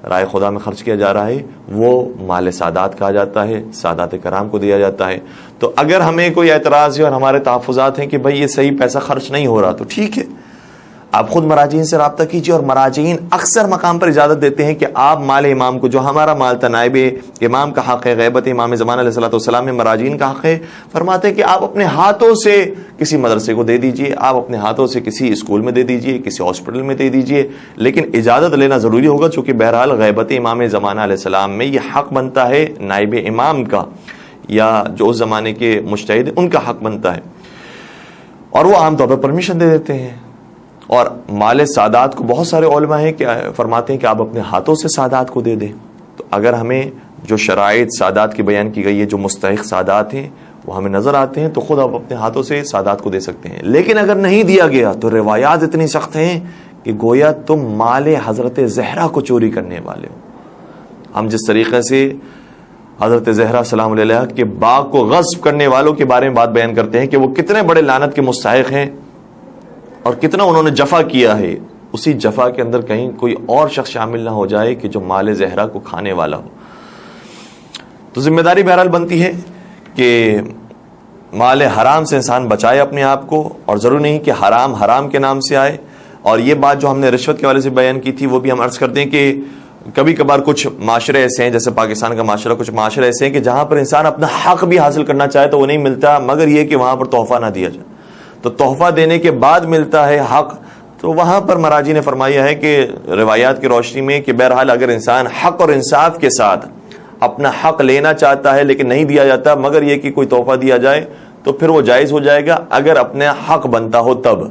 رائے خدا میں خرچ کیا جا رہا ہے, وہ مال سادات کہا جاتا ہے, سادات کرام کو دیا جاتا ہے. تو اگر ہمیں کوئی اعتراض ہے اور ہمارے تحفظات ہیں کہ بھئی یہ صحیح پیسہ خرچ نہیں ہو رہا, تو ٹھیک ہے, آپ خود مراجعین سے رابطہ کیجیے, اور مراجعین اکثر مقام پر اجازت دیتے ہیں کہ آپ مال امام کو, جو ہمارا مال تھا, نائب امام کا حق ہے, غیبت امام زمان علیہ الصلوۃ والسلام میں مراجعین کا حق ہے, فرماتے ہیں کہ آپ اپنے ہاتھوں سے کسی مدرسے کو دے دیجئے, آپ اپنے ہاتھوں سے کسی اسکول میں دے دیجئے, کسی ہاسپٹل میں دے دیجئے, لیکن اجازت لینا ضروری ہوگا, چونکہ بہرحال غیبت امام زمان علیہ السلام میں یہ حق بنتا ہے نائب امام کا, یا جو اس زمانے کے مجتہد ہیں ان کا حق بنتا ہے, اور وہ عام طور پر پرمیشن دے دیتے ہیں. اور مال سادات کو بہت سارے علماء ہیں کہ فرماتے ہیں کہ آپ اپنے ہاتھوں سے سادات کو دے دیں. تو اگر ہمیں جو شرائط سادات کی بیان کی گئی ہے, جو مستحق سادات ہیں وہ ہمیں نظر آتے ہیں, تو خود آپ اپنے ہاتھوں سے سادات کو دے سکتے ہیں. لیکن اگر نہیں دیا گیا تو روایات اتنی سخت ہیں کہ گویا تم مال حضرت زہرا کو چوری کرنے والے ہو. ہم جس طریقے سے حضرت زہرا سلام علیہ کے باغ کو غصب کرنے والوں کے بارے میں بات بیان کرتے ہیں کہ وہ کتنے بڑے لعنت کے مستحق ہیں اور کتنا انہوں نے جفا کیا ہے, اسی جفا کے اندر کہیں کوئی اور شخص شامل نہ ہو جائے کہ جو مال زہرا کو کھانے والا ہو. تو ذمہ داری بہرحال بنتی ہے کہ مال حرام سے انسان بچائے اپنے آپ کو, اور ضروری نہیں کہ حرام حرام کے نام سے آئے. اور یہ بات جو ہم نے رشوت کے حوالے سے بیان کی تھی وہ بھی ہم عرض کرتے ہیں کہ کبھی کبھار کچھ معاشرے ایسے ہیں, جیسے پاکستان کا معاشرہ, کچھ معاشرے ایسے ہیں کہ جہاں پر انسان اپنا حق بھی حاصل کرنا چاہے تو وہ نہیں ملتا, مگر یہ کہ وہاں پر تحفہ نہ دیا جائے. تو تحفہ دینے کے بعد ملتا ہے حق. تو وہاں پر مراجی نے فرمایا ہے کہ روایات کی روشنی میں کہ بہرحال اگر انسان حق اور انصاف کے ساتھ اپنا حق لینا چاہتا ہے لیکن نہیں دیا جاتا, مگر یہ کہ کوئی تحفہ دیا جائے, تو پھر وہ جائز ہو جائے گا اگر اپنا حق بنتا ہو تب.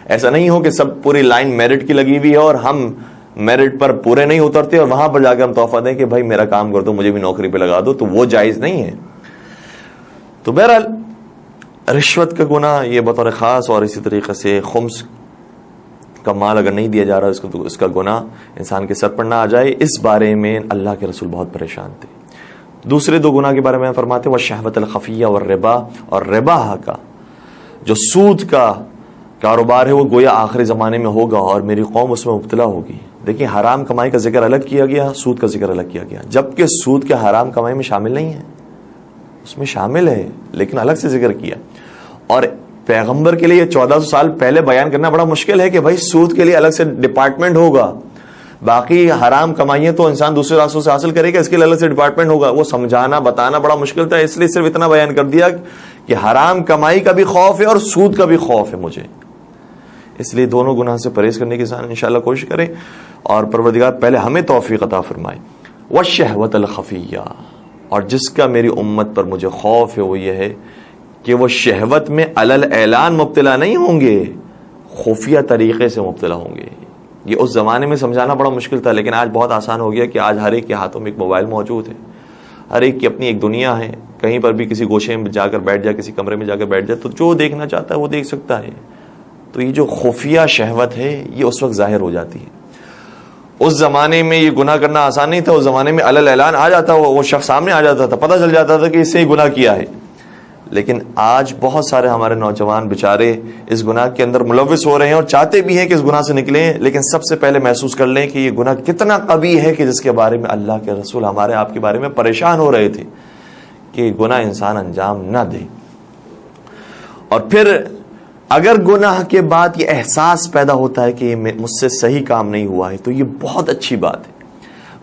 ایسا نہیں ہو کہ سب پوری لائن میرٹ کی لگی ہوئی ہے اور ہم میرٹ پر پورے نہیں اترتے اور وہاں پر جا کے ہم تحفہ دیں کہ بھائی میرا کام کر دو, مجھے بھی نوکری پہ لگا دو, تو وہ جائز نہیں ہے. تو بہرحال رشوت کا گناہ یہ بطور خاص, اور اسی طریقے سے خمس کا مال اگر نہیں دیا جا رہا اس کو تو اس کا گناہ انسان کے سر پر نہ آ جائے، اس بارے میں اللہ کے رسول بہت پریشان تھے۔ دوسرے دو گناہ کے بارے میں فرماتے ہیں والشہوۃ الخفیہ والربا، اور ربا کا جو سود کا کاروبار ہے وہ گویا آخری زمانے میں ہوگا اور میری قوم اس میں مبتلا ہوگی۔ دیکھیں حرام کمائی کا ذکر الگ کیا گیا، سود کا ذکر الگ کیا گیا، جبکہ سود کے حرام کمائی میں شامل نہیں ہے، اس میں شامل ہے لیکن الگ سے ذکر کیا۔ اور پیغمبر کے لیے 1400 سال پہلے بیان کرنا بڑا مشکل ہے کہ بھائی سود کے لیے الگ سے ڈپارٹمنٹ ہوگا، باقی حرام کمائیاں تو انسان دوسرے راستوں سے حاصل کرے گا، اس کے لیے الگ سے ڈپارٹمنٹ ہوگا۔ وہ سمجھانا بتانا بڑا مشکل تھا، اس لیے صرف اتنا بیان کر دیا کہ حرام کمائی کا بھی خوف ہے اور سود کا بھی خوف ہے مجھے، اس لیے دونوں گناہ سے پرہیز کرنے کی انشاءاللہ کوشش کریں اور پروردگار پہلے ہمیں توفیق عطا فرمائے۔ والشہوۃ الخفیہ، اور جس کا میری امت پر مجھے خوف ہے وہ یہ ہے کہ وہ شہوت میں علل اعلان مبتلا نہیں ہوں گے، خفیہ طریقے سے مبتلا ہوں گے۔ یہ اس زمانے میں سمجھانا بڑا مشکل تھا، لیکن آج بہت آسان ہو گیا کہ آج ہر ایک کے ہاتھوں میں ایک موبائل موجود ہے، ہر ایک کی اپنی ایک دنیا ہے، کہیں پر بھی کسی گوشے میں جا کر بیٹھ جائے، کسی کمرے میں جا کر بیٹھ جائے تو جو دیکھنا چاہتا ہے وہ دیکھ سکتا ہے۔ تو یہ جو خفیہ شہوت ہے یہ اس وقت ظاہر ہو جاتی ہے۔ اس زمانے میں یہ گناہ کرنا آسان نہیں تھا، اس زمانے میں علل اعلان آ جاتا، وہ شخص سامنے آ جاتا تھا، پتہ چل جاتا تھا کہ اس سے ہی گناہ کیا ہے۔ لیکن آج بہت سارے ہمارے نوجوان بیچارے اس گناہ کے اندر ملوث ہو رہے ہیں اور چاہتے بھی ہیں کہ اس گناہ سے نکلیں، لیکن سب سے پہلے محسوس کر لیں کہ یہ گناہ کتنا قبیح ہے کہ جس کے بارے میں اللہ کے رسول ہمارے آپ کے بارے میں پریشان ہو رہے تھے کہ گناہ انسان انجام نہ دے۔ اور پھر اگر گناہ کے بعد یہ احساس پیدا ہوتا ہے کہ یہ مجھ سے صحیح کام نہیں ہوا ہے تو یہ بہت اچھی بات ہے،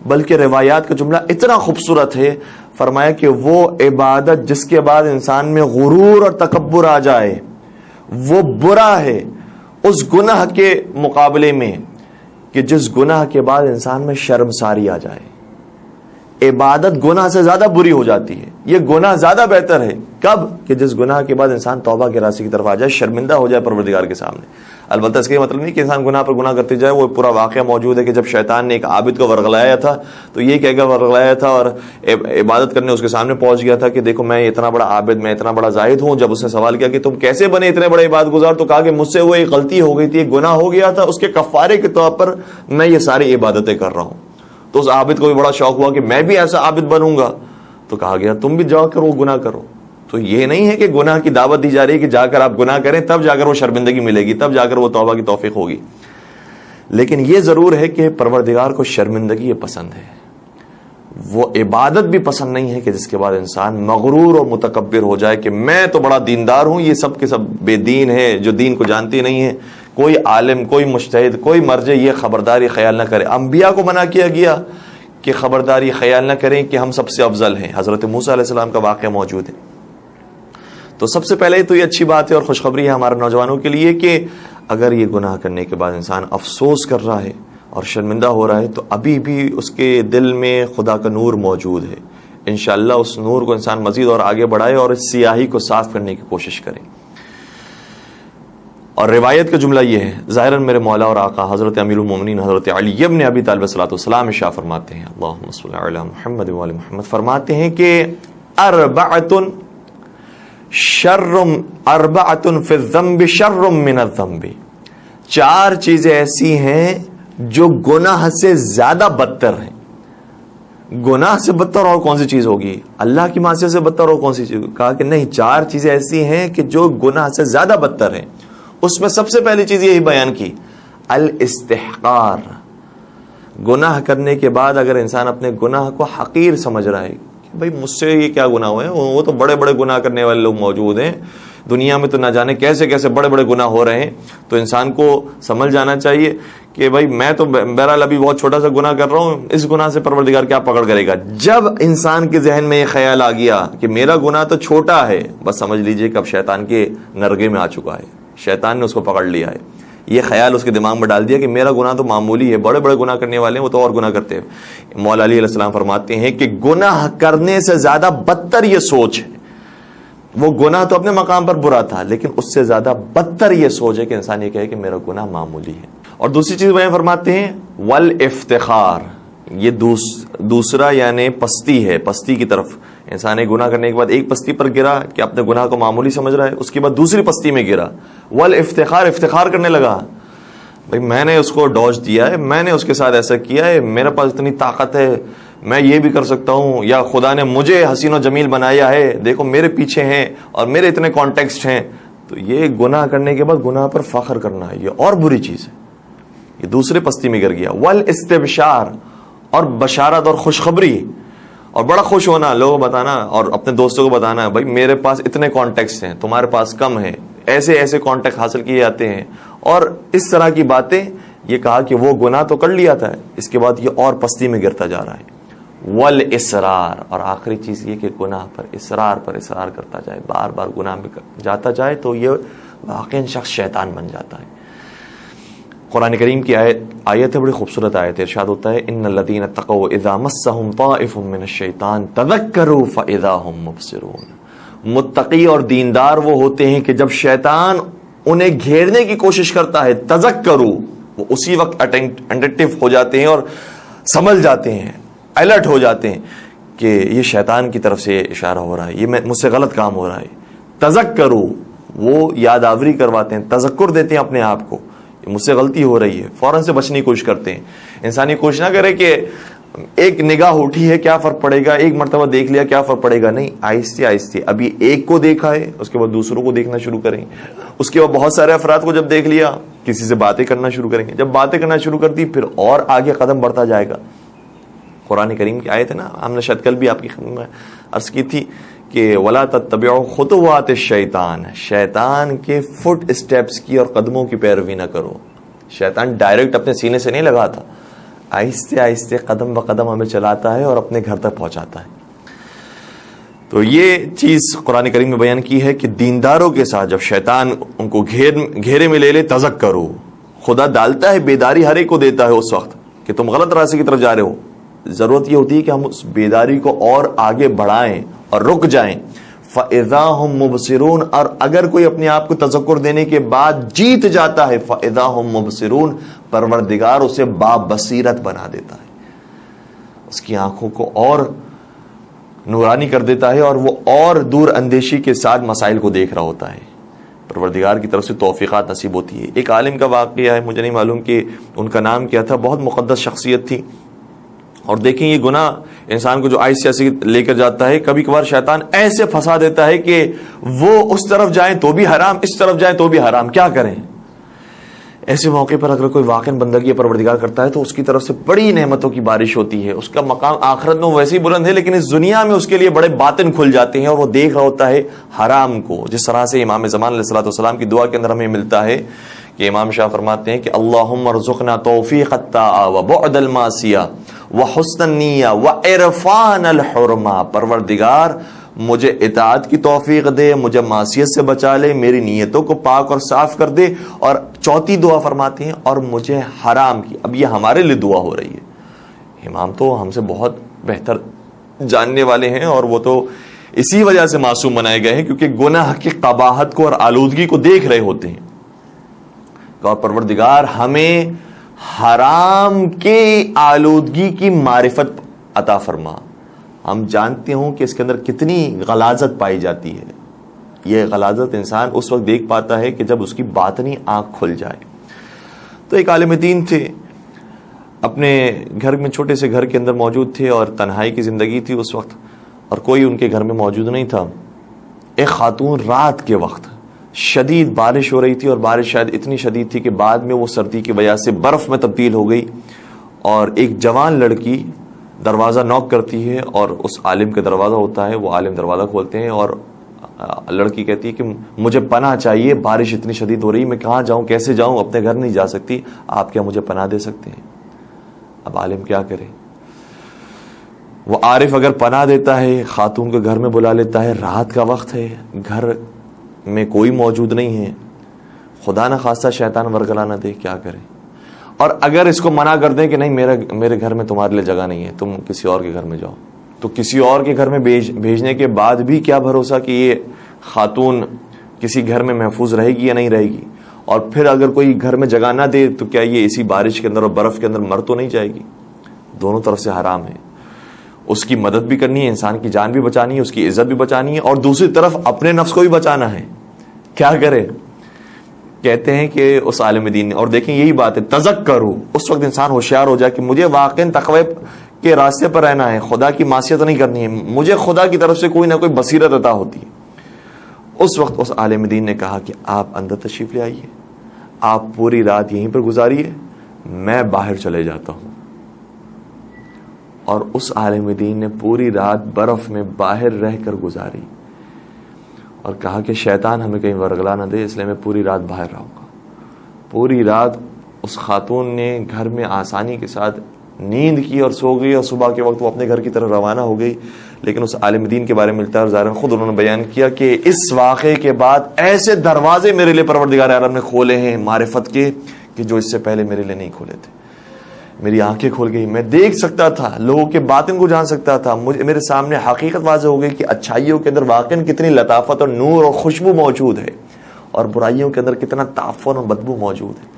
بلکہ روایات کا جملہ اتنا خوبصورت ہے، فرمایا کہ وہ عبادت جس کے بعد انسان میں غرور اور تکبر آ جائے وہ برا ہے اس گناہ کے مقابلے میں کہ جس گناہ کے بعد انسان میں شرمساری آ جائے۔ عبادت گناہ سے زیادہ بری ہو جاتی ہے، یہ گناہ زیادہ بہتر ہے کب کہ جس گناہ کے بعد انسان توبہ کے راستے کی طرف آ جائے، شرمندہ ہو جائے پروردگار کے سامنے۔ البتہ اس کا یہ مطلب نہیں کہ انسان گناہ پر گناہ کرتے جائے۔ وہ پورا واقعہ موجود ہے کہ جب شیطان نے ایک عابد کو ورغلایا تھا تو یہ کہہ کر ورغلایا تھا اور عبادت کرنے اس کے سامنے پہنچ گیا تھا کہ دیکھو میں اتنا بڑا عابد، میں اتنا بڑا زاہد ہوں۔ جب اس نے سوال کیا کہ تم کیسے بنے اتنے بڑے عبادت گزار، تو کہا کہ مجھ سے وہ ایک غلطی ہو گئی تھی، ایک گناہ ہو گیا تھا، اس کے کفارے کے طور پر میں یہ ساری عبادتیں کر رہا ہوں۔ تو اس عابد کو بھی بڑا شوق ہوا کہ میں بھی ایسا عابد بنوں گا، تو کہا گیا تم بھی جا کر وہ گناہ کرو۔ تو یہ نہیں ہے کہ گناہ کی دعوت دی جا رہی ہے کہ جا کر آپ گناہ کریں تب جا کر وہ شرمندگی ملے گی، تب جا کر وہ توبہ کی توفیق ہوگی، لیکن یہ ضرور ہے کہ پروردگار کو شرمندگی پسند ہے، وہ عبادت بھی پسند نہیں ہے کہ جس کے بعد انسان مغرور اور متکبر ہو جائے کہ میں تو بڑا دیندار ہوں، یہ سب کے سب بے دین ہے جو دین کو جانتے نہیں ہیں۔ کوئی عالم، کوئی مجتہد، کوئی مرجع یہ خبرداری خیال نہ کرے۔ انبیاء کو منع کیا گیا کہ خبرداری خیال نہ کریں کہ ہم سب سے افضل ہیں۔ حضرت موسیٰ علیہ السلام کا واقعہ موجود ہے۔ تو سب سے پہلے تو یہ اچھی بات ہے اور خوشخبری ہے ہمارے نوجوانوں کے لیے کہ اگر یہ گناہ کرنے کے بعد انسان افسوس کر رہا ہے اور شرمندہ ہو رہا ہے تو ابھی بھی اس کے دل میں خدا کا نور موجود ہے۔ انشاءاللہ اس نور کو انسان مزید اور آگے بڑھائے اور اس سیاہی کو صاف کرنے کی کوشش کرے۔ اور روایت کا جملہ یہ ہے، ظاہراً میرے مولا اور آقا حضرت امیر المومنین حضرت علی ابن ابی طالب صلاۃ والسلام ارشاد فرماتے ہیں، اللہم صل علی محمد و علی محمد، فرماتے ہیں کہ اربعۃ فی الذنب شر من الذنب، چار چیزیں ایسی ہیں جو گناہ سے زیادہ بدتر ہیں۔ گناہ سے بدتر اور کون سی چیز ہوگی؟ اللہ کی معصیت سے بدتر اور کون سی چیز؟ کہا کہ نہیں، چار چیزیں ایسی ہیں کہ جو گناہ سے زیادہ بدتر ہیں۔ اس میں سب سے پہلی چیز یہی بیان کی، الاستحقار، گناہ کرنے کے بعد اگر انسان اپنے گناہ کو حقیر سمجھ رہا ہے کہ بھائی مجھ سے یہ کیا گناہ ہوئے، وہ تو بڑے بڑے گناہ کرنے والے لوگ موجود ہیں دنیا میں، تو نہ جانے کیسے کیسے بڑے بڑے گناہ ہو رہے ہیں۔ تو انسان کو سمجھ جانا چاہیے کہ بھائی میں تو بہرحال ابھی بہت چھوٹا سا گناہ کر رہا ہوں، اس گناہ سے پروردگار کیا پکڑ کرے گا۔ جب انسان کے ذہن میں یہ خیال آ گیا کہ میرا گناہ تو چھوٹا ہے، بس سمجھ لیجئے کہ اب شیطان کے نرغے میں آ چکا ہے، شیطان نے اس کو پکڑ لیا ہے۔ یہ خیال اس کے دماغ میں ڈال دیا کہ میرا گناہ تو معمولی ہے، بڑے بڑے گناہ کرنے والے ہیں وہ تو اور گناہ کرتے ہیں۔ مولا علی علیہ السلام فرماتے ہیں کہ گناہ کرنے سے زیادہ بدتر یہ سوچ ہے، وہ گناہ تو اپنے مقام پر برا تھا لیکن اس سے زیادہ بدتر یہ سوچ ہے کہ انسان یہ کہے کہ میرا گناہ معمولی ہے۔ اور دوسری چیز وہ فرماتے ہیں والافتخار، یہ دوسرا یعنی پستی ہے، پستی کی طرف انسان ایک گناہ کرنے کے بعد ایک پستی پر گرا کہ اپنے گناہ کو معمولی سمجھ رہا ہے، اس کے بعد دوسری پستی میں گرا، والافتخار، افتخار کرنے لگا بھائی میں نے اس کو ڈوج دیا ہے, میں نے اس کے ساتھ ایسا کیا ہے, میرے پاس اتنی طاقت ہے, میں یہ بھی کر سکتا ہوں, یا خدا نے مجھے حسین و جمیل بنایا ہے, دیکھو میرے پیچھے ہیں اور میرے اتنے کانٹیکسٹ ہیں. تو یہ گناہ کرنے کے بعد گناہ پر فخر کرنا ہے, یہ اور بری چیز ہے, یہ دوسرے پستی میں گر گیا. والاستبشار, اور بشارت اور خوشخبری, اور بڑا خوش ہونا, لوگوں بتانا اور اپنے دوستوں کو بتانا, بھائی میرے پاس اتنے کانٹیکٹس ہیں, تمہارے پاس کم ہیں, ایسے ایسے کانٹیکٹ حاصل کیے جاتے ہیں, اور اس طرح کی باتیں. یہ کہا کہ وہ گناہ تو کر لیا تھا, اس کے بعد یہ اور پستی میں گرتا جا رہا ہے. والاصرار, اور آخری چیز یہ کہ گناہ پر اصرار کرتا جائے, بار بار گناہ میں جاتا جائے, تو یہ واقعی شخص شیطان بن جاتا ہے. قرآن کریم کی آیت ہے, بڑی خوبصورت آیت ہے. ارشاد ہوتا ہے ان الذین اتقوا اذا مسهم طائف من الشیطان تذکروا فاذا هم مبصرون. متقی اور دیندار وہ ہوتے ہیں کہ جب شیطان انہیں گھیرنے کی کوشش کرتا ہے, تذکروا, وہ اسی وقت اٹینٹو ہو جاتے ہیں اور سنبھل جاتے ہیں, الرٹ ہو جاتے ہیں کہ یہ شیطان کی طرف سے اشارہ ہو رہا ہے, یہ مجھ سے غلط کام ہو رہا ہے. تذکروا, وہ یاد آوری کرواتے ہیں, تذکر دیتے ہیں اپنے آپ کو, مجھ سے غلطی ہو رہی ہے, فوراً سے بچنے کی کوشش کرتے ہیں. انسانی کوشش نہ کرے کہ ایک نگاہ اٹھی ہے کیا فرق پڑے گا, ایک مرتبہ دیکھ لیا کیا فرق پڑے گا, نہیں, آہستہ آہستہ. ابھی ایک کو دیکھا ہے, اس کے بعد دوسروں کو دیکھنا شروع کریں, اس کے بعد بہت سارے افراد کو جب دیکھ لیا, کسی سے باتیں کرنا شروع کریں گے, جب باتیں کرنا شروع کر دی پھر اور آگے قدم بڑھتا جائے گا. قرآن کریم کی آیت ہے نا, ہم نے شاید کل بھی آپ کی خدمت میں عرض کی تھی کہ ولا تتبعوا خطوات الشیطان, شیطان کے فٹ اسٹیپس کی اور قدموں کی پیروی نہ کرو. شیطان ڈائریکٹ اپنے سینے سے نہیں لگاتا, آہستہ آہستہ قدم بقدم ہمیں چلاتا ہے اور اپنے گھر تک پہنچاتا ہے. تو یہ چیز قرآن کریم میں بیان کی ہے کہ دینداروں کے ساتھ جب شیطان ان کو گھیرے میں لے لے, تذکرو, خدا ڈالتا ہے بیداری, ہر ایک کو دیتا ہے اس وقت کہ تم غلط راستے کی طرف جا رہے ہو. ضرورت یہ ہوتی ہے کہ ہم اس بیداری کو اور آگے بڑھائیں اور رک جائیں. فَإِذَا هُمْ مُبْصِرُونَ, اور اگر کوئی اپنے آپ کو تذکر دینے کے بعد جیت جاتا ہے, فَإِذَا هُمْ مُبْصِرُونَ, پروردگار اسے بابصیرت بنا دیتا ہے, اس کی آنکھوں کو اور نورانی کر دیتا ہے, اور وہ اور دور اندیشی کے ساتھ مسائل کو دیکھ رہا ہوتا ہے. پروردگار کی طرف سے توفیقات نصیب ہوتی ہے. ایک عالم کا واقعہ ہے, مجھے نہیں معلوم کہ ان کا نام کیا تھا, بہت مقدس شخصیت تھی. اور دیکھیں یہ گناہ انسان کو جو آہستہ آہستہ لے کر جاتا ہے, کبھی کبھار شیطان ایسے پھنسا دیتا ہے کہ وہ اس طرف جائیں تو بھی حرام, اس طرف جائیں تو بھی حرام, کیا کریں. ایسے موقع پر اگر کوئی واقعی بندگی پروردگار کرتا ہے تو اس کی طرف سے بڑی نعمتوں کی بارش ہوتی ہے, اس کا مقام آخرت میں ویسے ہی بلند ہے, لیکن اس دنیا میں اس کے لیے بڑے باطن کھل جاتے ہیں اور وہ دیکھ رہا ہوتا ہے حرام کو. جس طرح سے امام زمان علیہ الصلوۃ والسلام کی دعا کے اندر ہمیں ملتا ہے کہ امام شاہ فرماتے ہیں کہ اللہم ارزقنا توفیق الطاعہ وبعد المعصیہ وحسن النیہ وعرفان الحرمہ, پروردگار مجھے اطاعت کی توفیق دے, مجھے معصیت سے بچا لے, میری نیتوں کو پاک اور صاف کر دے. اور چوتھی دعا فرماتے ہیں اور مجھے حرام کی. اب یہ ہمارے لیے دعا ہو رہی ہے, امام تو ہم سے بہت بہتر جاننے والے ہیں, اور وہ تو اسی وجہ سے معصوم بنائے گئے ہیں کیونکہ گناہ کی قباحت کو اور آلودگی کو دیکھ رہے ہوتے ہیں. اور پروردگار ہمیں حرام کے آلودگی کی معرفت عطا فرما. ہم جانتے ہوں کہ اس کے اندر کتنی غلاظت پائی جاتی ہے. یہ غلاظت انسان اس وقت دیکھ پاتا ہے کہ جب اس کی باطنی آنکھ کھل جائے. تو ایک عالم دین تھے, اپنے گھر میں چھوٹے سے گھر کے اندر موجود تھے اور تنہائی کی زندگی تھی اس وقت, اور کوئی ان کے گھر میں موجود نہیں تھا. ایک خاتون رات کے وقت شدید بارش ہو رہی تھی, اور بارش شاید اتنی شدید تھی کہ بعد میں وہ سردی کی وجہ سے برف میں تبدیل ہو گئی, اور ایک جوان لڑکی دروازہ نوک کرتی ہے, اور اس عالم کا دروازہ ہوتا ہے, وہ عالم دروازہ کھولتے ہیں, اور لڑکی کہتی ہے کہ مجھے پناہ چاہیے, بارش اتنی شدید ہو رہی, میں کہاں جاؤں, کیسے جاؤں, اپنے گھر نہیں جا سکتی, آپ کیا مجھے پناہ دے سکتے ہیں. اب عالم کیا کرے, وہ عارف اگر پناہ دیتا ہے, خاتون کو گھر میں بلا لیتا ہے, رات کا وقت ہے, گھر میں کوئی موجود نہیں ہے, خدا نہ خواستہ شیطان ورگلا نہ دے, کیا کرے. اور اگر اس کو منع کر دیں کہ نہیں میرے گھر میں تمہارے لیے جگہ نہیں ہے, تم کسی اور کے گھر میں جاؤ, تو کسی اور کے گھر میں بھیجنے کے بعد بھی کیا بھروسہ کہ یہ خاتون کسی گھر میں محفوظ رہے گی یا نہیں رہے گی. اور پھر اگر کوئی گھر میں جگہ نہ دے تو کیا یہ اسی بارش کے اندر اور برف کے اندر مر تو نہیں جائے گی. دونوں طرف سے حرام ہے. اس کی مدد بھی کرنی ہے, انسان کی جان بھی بچانی ہے, اس کی عزت بھی بچانی ہے, اور دوسری طرف اپنے نفس کو بھی بچانا ہے. کیا کرے, کہتے ہیں کہ اس عالم دین نے، اور دیکھیں یہی بات ہے، تذکروا، اس وقت انسان ہوشیار ہو جائے کہ مجھے واقعی تقوی کے راستے پر رہنا ہے، خدا کی معصیت نہیں کرنی ہے، مجھے خدا کی طرف سے کوئی نہ کوئی بصیرت عطا ہوتی ہے۔ اس وقت اس عالم دین نے کہا کہ آپ اندر تشریف لے آئیے، آپ پوری رات یہیں پر گزاریے، میں باہر چلے جاتا ہوں۔ اور اس عالم دین نے پوری رات برف میں باہر رہ کر گزاری، اور کہا کہ شیطان ہمیں کہیں ورگلا نہ دے، اس لیے میں پوری رات باہر رہوں گا۔ پوری رات اس خاتون نے گھر میں آسانی کے ساتھ نیند کی اور سو گئی، اور صبح کے وقت وہ اپنے گھر کی طرف روانہ ہو گئی۔ لیکن اس عالم دین کے بارے میں ملتا ہے، ظاہر خود انہوں نے بیان کیا کہ اس واقعے کے بعد ایسے دروازے میرے لیے پروردگار عالم نے کھولے ہیں معرفت کے کہ جو اس سے پہلے میرے لیے نہیں کھولے تھے۔ میری آنکھیں کھل گئی، میں دیکھ سکتا تھا، لوگوں کے باطن کو جان سکتا تھا، میرے سامنے حقیقت واضح ہو گئی کہ اچھائیوں کے اندر واقعاً کتنی لطافت اور نور اور خوشبو موجود ہے، اور برائیوں کے اندر کتنا تعفن اور بدبو موجود ہے۔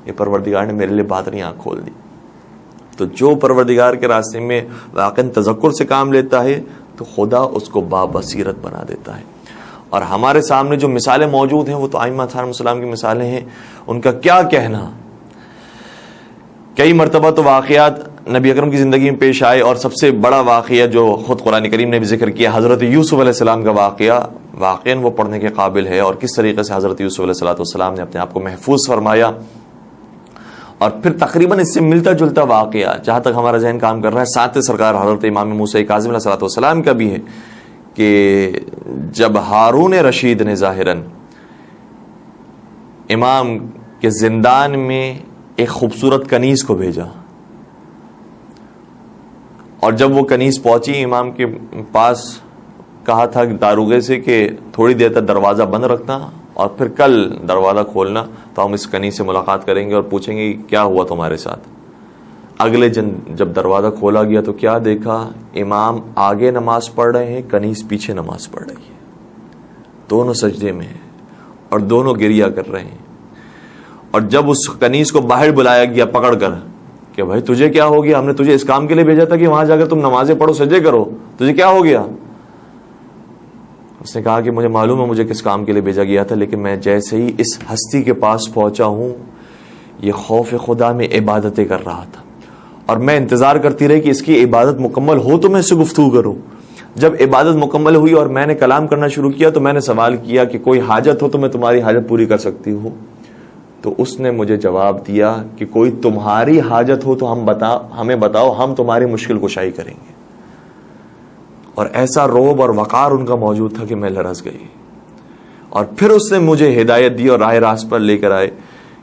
یہ پروردگار نے میرے لیے باطنی آنکھ کھول دی۔ تو جو پروردگار کے راستے میں واقعاً تذکر سے کام لیتا ہے تو خدا اس کو بابصیرت بنا دیتا ہے۔ اور ہمارے سامنے جو مثالیں موجود ہیں وہ تو ائمہ علیہم السلام کی مثالیں ہیں، ان کا کیا کہنا۔ کئی مرتبہ تو واقعات نبی اکرم کی زندگی میں پیش آئے، اور سب سے بڑا واقعہ جو خود قرآن کریم نے بھی ذکر کیا، حضرت یوسف علیہ السلام کا واقعہ، واقعاً وہ پڑھنے کے قابل ہے، اور کس طریقے سے حضرت یوسف علیہ السلام نے اپنے آپ کو محفوظ فرمایا۔ اور پھر تقریباً اس سے ملتا جلتا واقعہ جہاں تک ہمارا ذہن کام کر رہا ہے، ساتھ سرکار حضرت امام موسیٰ کاظم علیہ السلام کا بھی ہے کہ جب ہارون رشید نے ظاہراً امام کے زندان میں ایک خوبصورت کنیز کو بھیجا، اور جب وہ کنیز پہنچی امام کے پاس، کہا تھا داروغے سے کہ تھوڑی دیر تک دروازہ بند رکھنا اور پھر کل دروازہ کھولنا تو ہم اس کنیز سے ملاقات کریں گے اور پوچھیں گے کیا ہوا تمہارے ساتھ۔ اگلے دن جب دروازہ کھولا گیا تو کیا دیکھا، امام آگے نماز پڑھ رہے ہیں، کنیز پیچھے نماز پڑھ رہی ہے، دونوں سجدے میں ہیں اور دونوں گریہ کر رہے ہیں۔ اور جب اس کنیز کو باہر بلایا گیا پکڑ کر کہ بھائی تجھے کیا ہو گیا، ہم نے تجھے اس کام کے لیے بھیجا تھا کہ وہاں جا کر تم نمازیں پڑھو، سجدے کرو، تجھے کیا ہو گیا؟ اس نے کہا کہ مجھے معلوم ہے مجھے کس کام کے لیے بھیجا گیا تھا، لیکن میں جیسے ہی اس ہستی کے پاس پہنچا ہوں، یہ خوف خدا میں عبادتیں کر رہا تھا، اور میں انتظار کرتی رہی کہ اس کی عبادت مکمل ہو تو میں اس سے گفتگو کروں۔ جب عبادت مکمل ہوئی اور میں نے کلام کرنا شروع کیا تو میں نے سوال کیا کہ کوئی حاجت ہو تو میں تمہاری حاجت پوری کر سکتی ہوں؟ تو اس نے مجھے جواب دیا کہ کوئی تمہاری حاجت ہو تو ہمیں بتاؤ، ہم تمہاری مشکل کشائی کریں گے۔ اور ایسا روب اور وقار ان کا موجود تھا کہ میں لرز گئی۔ اور پھر اس نے مجھے ہدایت دی اور راہ راست پر لے کر آئے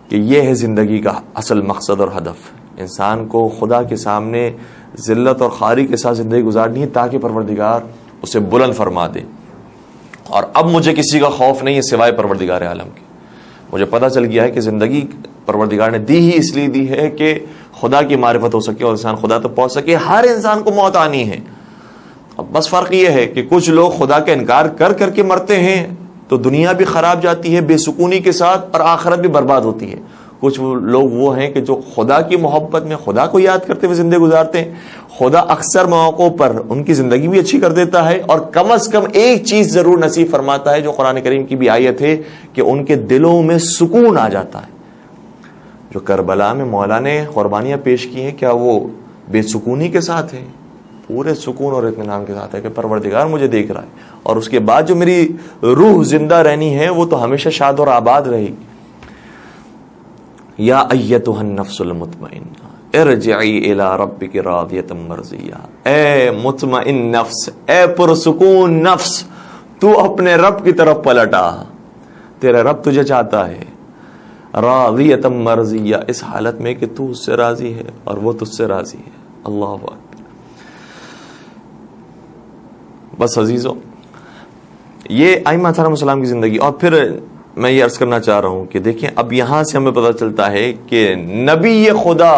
کہ یہ ہے زندگی کا اصل مقصد اور ہدف، انسان کو خدا کے سامنے ذلت اور خواری کے ساتھ زندگی گزارنی ہے تاکہ پروردگار اسے بلند فرما دے۔ اور اب مجھے کسی کا خوف نہیں ہے سوائے پروردگار عالم کے۔ مجھے پتہ چل گیا ہے کہ زندگی پروردگار نے دی ہی اس لیے دی ہے کہ خدا کی معرفت ہو سکے اور انسان خدا تک پہنچ سکے۔ ہر انسان کو موت آنی ہے، اب بس فرق یہ ہے کہ کچھ لوگ خدا کا انکار کر کر کے مرتے ہیں تو دنیا بھی خراب جاتی ہے بے سکونی کے ساتھ اور آخرت بھی برباد ہوتی ہے۔ کچھ لوگ وہ ہیں کہ جو خدا کی محبت میں خدا کو یاد کرتے ہوئے زندگی گزارتے ہیں، خدا اکثر مواقعوں پر ان کی زندگی بھی اچھی کر دیتا ہے، اور کم از کم ایک چیز ضرور نصیب فرماتا ہے جو قرآن کریم کی بھی آیت ہے کہ ان کے دلوں میں سکون آ جاتا ہے۔ جو کربلا میں مولا نے قربانیاں پیش کی ہیں، کیا وہ بے سکونی کے ساتھ ہے؟ پورے سکون اور اطمینان کے ساتھ ہے کہ پروردگار مجھے دیکھ رہا ہے، اور اس کے بعد جو میری روح زندہ رہنی ہے وہ تو ہمیشہ شاد اور آباد رہے گی۔ یا ایتھا النفس المطمئنہ ارجعی الی ربک راضیۃ مرضیہ، اے مطمئن نفس، اے پرسکون نفس، تو اپنے رب کی طرف پلٹا، تیرا رب تجھے چاہتا ہے، راضیۃ مرضیہ، اس حالت میں کہ تو اس سے راضی ہے اور وہ تجھ سے راضی ہے۔ اللہ اکبر۔ بس عزیزو، یہ ائمہ علیہم السلام کی زندگی۔ اور پھر میں یہ عرض کرنا چاہ رہا ہوں کہ دیکھیں اب یہاں سے ہمیں پتہ چلتا ہے کہ نبی خدا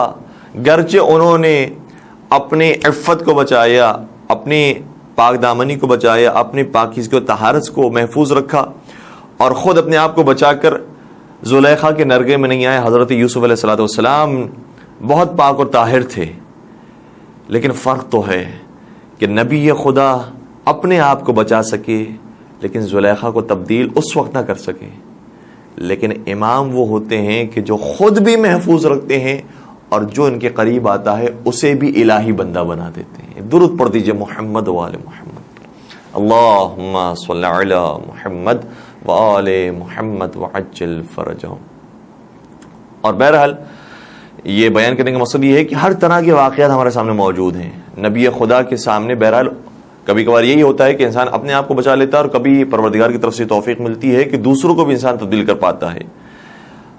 گرچہ انہوں نے اپنے عفت کو بچایا، اپنی پاک دامنی کو بچایا، اپنی پاکیزگی و طہارت کو محفوظ رکھا اور خود اپنے آپ کو بچا کر زلیخا کے نرگے میں نہیں آئے۔ حضرت یوسف علیہ السلام بہت پاک اور طاہر تھے، لیکن فرق تو ہے کہ نبی خدا اپنے آپ کو بچا سکے لیکن زلیخا کو تبدیل اس وقت نہ کر سکے لیکن امام وہ ہوتے ہیں کہ جو خود بھی محفوظ رکھتے ہیں اور جو ان کے قریب آتا ہے اسے بھی الہی بندہ بنا دیتے ہیں. درود پڑھ دیجئے محمد و آل محمد. اللہم صلی علی محمد و آل محمد وعجل فرجہم. اور بہرحال یہ بیان کرنے کا مقصد یہ ہے کہ ہر طرح کے واقعات ہمارے سامنے موجود ہیں. نبی خدا کے سامنے بہرحال کبھی کبھار یہی ہوتا ہے کہ انسان اپنے آپ کو بچا لیتا ہے اور کبھی پروردگار کی طرف سے توفیق ملتی ہے کہ دوسروں کو بھی انسان تبدیل کر پاتا ہے.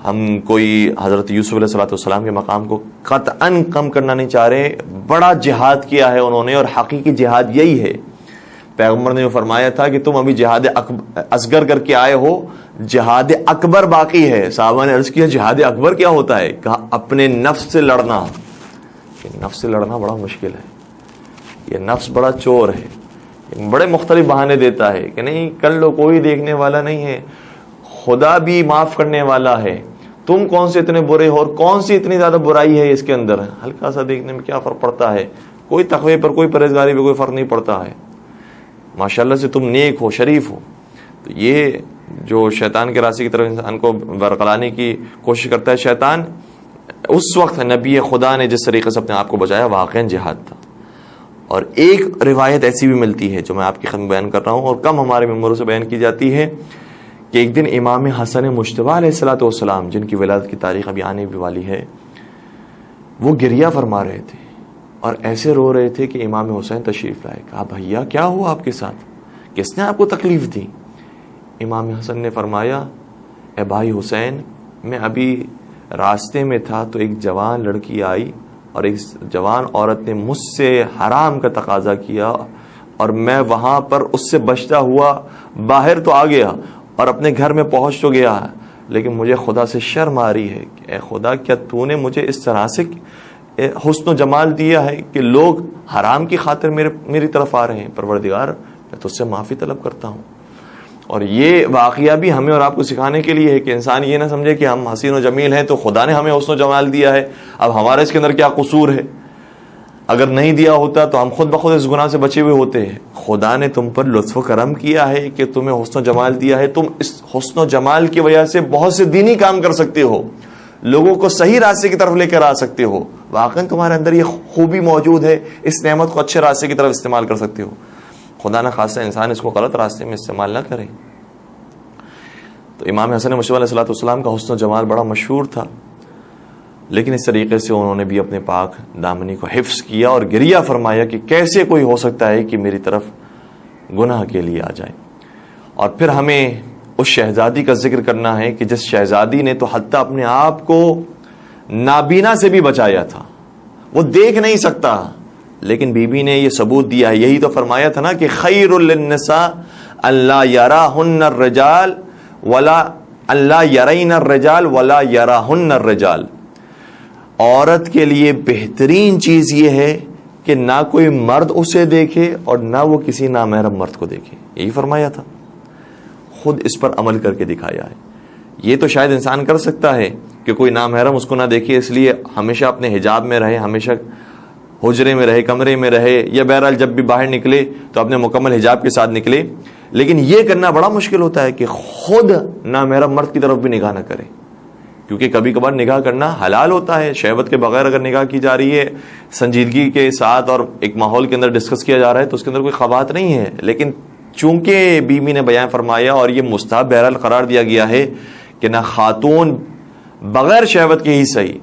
ہم کوئی حضرت یوسف علیہ السلام کے مقام کو قطعاً کم کرنا نہیں چاہ رہے. بڑا جہاد کیا ہے انہوں نے اور حقیقی جہاد یہی ہے. پیغمبر نے جو فرمایا تھا کہ تم ابھی جہاد اصغر کر کے آئے ہو, جہاد اکبر باقی ہے. صحابہ نے عرض کیا جہاد اکبر کیا ہوتا ہے؟ کہا اپنے نفس سے لڑنا. نفس سے لڑنا بڑا مشکل ہے. یہ نفس بڑا چور ہے, بڑے مختلف بہانے دیتا ہے کہ نہیں کر لو, کوئی دیکھنے والا نہیں ہے, خدا بھی معاف کرنے والا ہے, تم کون سے اتنے برے ہو اور کون سی اتنی زیادہ برائی ہے اس کے اندر, ہلکا سا دیکھنے میں کیا فرق پڑتا ہے, کوئی تقوی پر کوئی پرہیزگاری پہ کوئی فرق نہیں پڑتا ہے, ماشاءاللہ سے تم نیک ہو شریف ہو. تو یہ جو شیطان کے راستے کی طرف انسان کو برقلانے کی کوشش کرتا ہے شیطان, اس وقت نبی خدا نے جس طریقے سے اپنے آپ کو بچایا واقعاً جہاد تھا. اور ایک روایت ایسی بھی ملتی ہے جو میں آپ کی خدمت بیان کر رہا ہوں اور کم ہمارے ممبروں سے بیان کی جاتی ہے کہ ایک دن امام حسن مجتبیٰ علیہ السلام جن کی ولادت کی تاریخ ابھی آنے بھی والی ہے, وہ گریہ فرما رہے تھے اور ایسے رو رہے تھے کہ امام حسین تشریف لائے. کہا بھیا کیا ہوا آپ کے ساتھ, کس نے آپ کو تکلیف دی؟ امام حسن نے فرمایا اے بھائی حسین, میں ابھی راستے میں تھا تو ایک جوان لڑکی آئی اور ایک جوان عورت نے مجھ سے حرام کا تقاضا کیا اور میں وہاں پر اس سے بچتا ہوا باہر تو آ گیا اور اپنے گھر میں پہنچ تو گیا, لیکن مجھے خدا سے شرم آ رہی ہے کہ اے خدا کیا تو نے مجھے اس طرح سے حسن و جمال دیا ہے کہ لوگ حرام کی خاطر میری طرف آ رہے ہیں. پروردگار میں تجھ سے معافی طلب کرتا ہوں. اور یہ واقعہ بھی ہمیں اور آپ کو سکھانے کے لیے ہے کہ انسان یہ نہ سمجھے کہ ہم حسین و جمیل ہیں تو خدا نے ہمیں حسن و جمال دیا ہے, اب ہمارے اس کے اندر کیا قصور ہے. اگر نہیں دیا ہوتا تو ہم خود بخود اس گناہ سے بچے ہوئے ہوتے ہیں. خدا نے تم پر لطف و کرم کیا ہے کہ تمہیں حسن و جمال دیا ہے, تم اس حسن و جمال کی وجہ سے بہت سے دینی کام کر سکتے ہو, لوگوں کو صحیح راستے کی طرف لے کر آ سکتے ہو. واقعاً تمہارے اندر یہ خوبی موجود ہے, اس نعمت کو اچھے راستے کی طرف استعمال کر سکتے ہو. خدا نہ خاصہ انسان اس کو غلط راستے میں استعمال نہ کرے. تو امام حسن مجتبیٰ علیہ السلام کا حسن و جمال بڑا مشہور تھا, لیکن اس طریقے سے انہوں نے بھی اپنے پاک دامنی کو حفظ کیا اور گریہ فرمایا کہ کیسے کوئی ہو سکتا ہے کہ میری طرف گناہ کے لیے آ جائے. اور پھر ہمیں اس شہزادی کا ذکر کرنا ہے کہ جس شہزادی نے تو حتیٰ اپنے آپ کو نابینا سے بھی بچایا تھا, وہ دیکھ نہیں سکتا, لیکن بی بی نے یہ ثبوت دیا ہے. یہی تو فرمایا تھا نا کہ خیر للنساء اللہ یراہن الرجال ولا اللہ یرین الرجال ولا یراہن الرجال. عورت کے لیے بہترین چیز یہ ہے کہ نہ کوئی مرد اسے دیکھے اور نہ وہ کسی نامحرم مرد کو دیکھے. یہی فرمایا تھا, خود اس پر عمل کر کے دکھایا ہے. یہ تو شاید انسان کر سکتا ہے کہ کوئی نامحرم اس کو نہ دیکھے, اس لیے ہمیشہ اپنے حجاب میں رہے, ہمیشہ حجرے میں رہے, کمرے میں رہے, یا بہرحال جب بھی باہر نکلے تو اپنے مکمل حجاب کے ساتھ نکلے. لیکن یہ کرنا بڑا مشکل ہوتا ہے کہ خود نامحرم مرد کی طرف بھی نگاہ نہ کرے, کیونکہ کبھی کبھار نگاہ کرنا حلال ہوتا ہے. شہوت کے بغیر اگر نگاہ کی جا رہی ہے سنجیدگی کے ساتھ اور ایک ماحول کے اندر ڈسکس کیا جا رہا ہے تو اس کے اندر کوئی خبات نہیں ہے. لیکن چونکہ بیوی نے بیان فرمایا اور یہ مستحب بہرحال قرار دیا گیا ہے کہ نہ خاتون بغیر شہوت کے ہی صحیح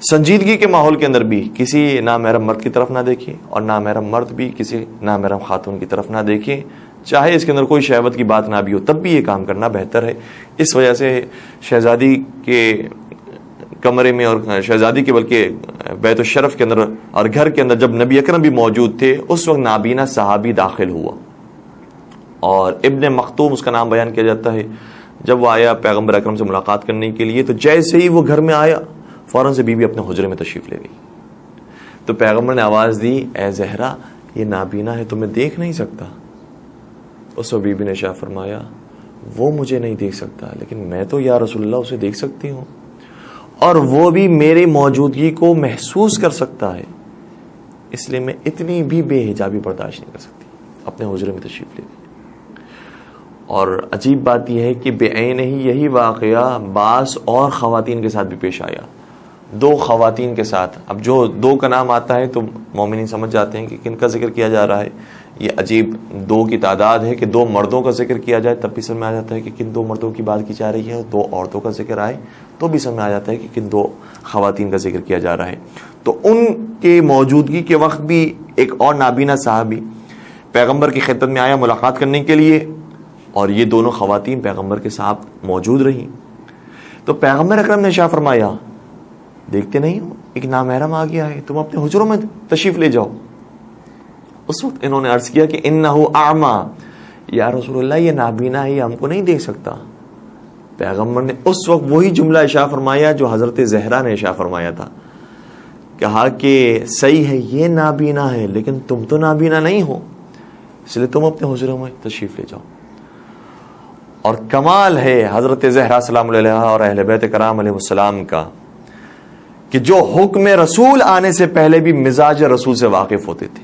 سنجیدگی کے ماحول کے اندر بھی کسی نامحرم مرد کی طرف نہ دیکھے اور نامحرم مرد بھی کسی نامحرم خاتون کی طرف نہ دیکھے, چاہے اس کے اندر کوئی شہوت کی بات نہ بھی ہو, تب بھی یہ کام کرنا بہتر ہے. اس وجہ سے شہزادی کے کمرے میں اور شہزادی کے بلکہ بیت الشرف کے اندر اور گھر کے اندر جب نبی اکرم بھی موجود تھے اس وقت نابینا صحابی داخل ہوا اور ابن مختوم اس کا نام بیان کیا جاتا ہے. جب وہ آیا پیغمبر اکرم سے ملاقات کرنے کے لیے تو جیسے ہی وہ گھر میں آیا فوراً سے بیوی اپنے حجرے میں تشریف لے گئی. تو پیغمبر نے آواز دی اے زہرا یہ نابینا ہے, تمہیں دیکھ نہیں سکتا. اس وقت بیوی نے شاہ فرمایا وہ مجھے نہیں دیکھ سکتا لیکن میں تو یا رسول اللہ اسے دیکھ سکتی ہوں اور وہ بھی میری موجودگی کو محسوس کر سکتا ہے, اس لیے میں اتنی بھی بے حجابی برداشت نہیں کر سکتی. اپنے حجرے میں تشریف لے گئی اور عجیب بات یہ ہے کہ بعین ہی یہی واقعہ بعض اور خواتین کے ساتھ بھی پیش آیا، 2 خواتین کے ساتھ. اب جو 2 کا نام آتا ہے تو مومنین سمجھ جاتے ہیں کہ کن کا ذکر کیا جا رہا ہے. یہ عجیب 2 کی تعداد ہے کہ 2 مردوں کا ذکر کیا جائے تب بھی سمجھ میں آ جاتا ہے کہ کن 2 مردوں کی بات کی جا رہی ہے، اور 2 عورتوں کا ذکر آئے تو بھی سمجھ میں آ جاتا ہے کہ کن 2 خواتین کا ذکر کیا جا رہا ہے. تو ان کے موجودگی کے وقت بھی ایک اور نابینا صحابی پیغمبر کی خدمت میں آیا ملاقات کرنے کے لیے، اور یہ دونوں خواتین پیغمبر کے ساتھ موجود رہیں. تو پیغمبر اکرم نے ارشاد فرمایا، دیکھتے نہیں ہو ایک نامحرم آ گیا ہے، تم اپنے حجروں میں تشریف لے جاؤ. اس وقت انہوں نے عرض کیا کہ انہو اعمی، یا رسول اللہ یہ نابینا ہے، یہ ہم کو نہیں دیکھ سکتا. پیغمبر نے اس وقت وہی جملہ ارشاد فرمایا جو حضرت زہرا نے ارشاد فرمایا تھا. کہا کہ صحیح ہے یہ نابینا ہے لیکن تم تو نابینا نہیں ہو، اس لیے تم اپنے حجروں میں تشریف لے جاؤ. اور کمال ہے حضرت زہرا سلام علیہ اور اہل بیت کرام علیہ السلام کا کہ جو حکم رسول آنے سے پہلے بھی مزاج رسول سے واقف ہوتے تھے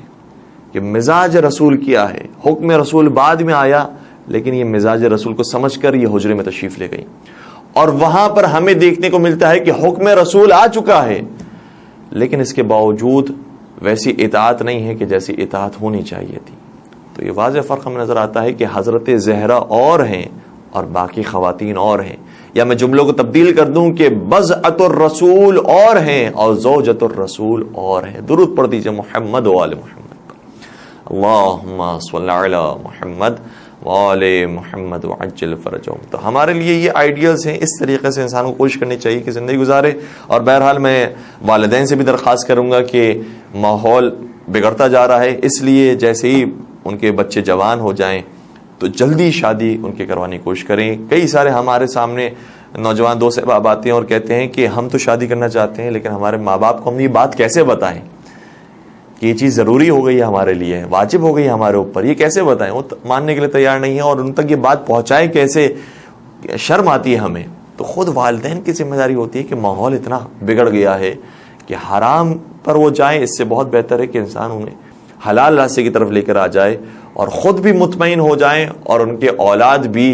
کہ مزاج رسول کیا ہے. حکم رسول بعد میں آیا لیکن یہ مزاج رسول کو سمجھ کر یہ حجرے میں تشریف لے گئی. اور وہاں پر ہمیں دیکھنے کو ملتا ہے کہ حکم رسول آ چکا ہے لیکن اس کے باوجود ویسی اطاعت نہیں ہے کہ جیسی اطاعت ہونی چاہیے تھی. تو یہ واضح فرق ہمیں نظر آتا ہے کہ حضرت زہرا اور ہیں اور باقی خواتین اور ہیں. یا میں جملوں کو تبدیل کر دوں کہ بضعۃ الرسول اور ہیں اور زوجۃ الرسول اور ہیں. درود پڑھ دیجئے محمد و آل محمد. اللہم صلی علی محمد وآل محمد وعجل فرجہم. تو ہمارے لیے یہ آئیڈیلز ہیں، اس طریقے سے انسان کو کوشش کرنی چاہیے کہ زندگی گزارے. اور بہرحال میں والدین سے بھی درخواست کروں گا کہ ماحول بگڑتا جا رہا ہے، اس لیے جیسے ہی ان کے بچے جوان ہو جائیں تو جلدی شادی ان کے کروانے کی کوشش کریں. کئی سارے ہمارے سامنے نوجوان دوست احباب آتے ہیں اور کہتے ہیں کہ ہم تو شادی کرنا چاہتے ہیں لیکن ہمارے ماں باپ کو ہم یہ بات کیسے بتائیں کہ یہ چیز ضروری ہو گئی ہے ہمارے لیے، واجب ہو گئی ہے ہمارے اوپر، یہ کیسے بتائیں. وہ ماننے کے لیے تیار نہیں ہے اور ان تک یہ بات پہنچائے کیسے، شرم آتی ہے ہمیں. تو خود والدین کی ذمہ داری ہوتی ہے کہ ماحول اتنا بگڑ گیا ہے کہ حرام پر وہ جائیں، اس سے بہت بہتر ہے کہ انسان انہیں حلال راستے کی طرف لے کر آ جائے اور خود بھی مطمئن ہو جائیں اور ان کے اولاد بھی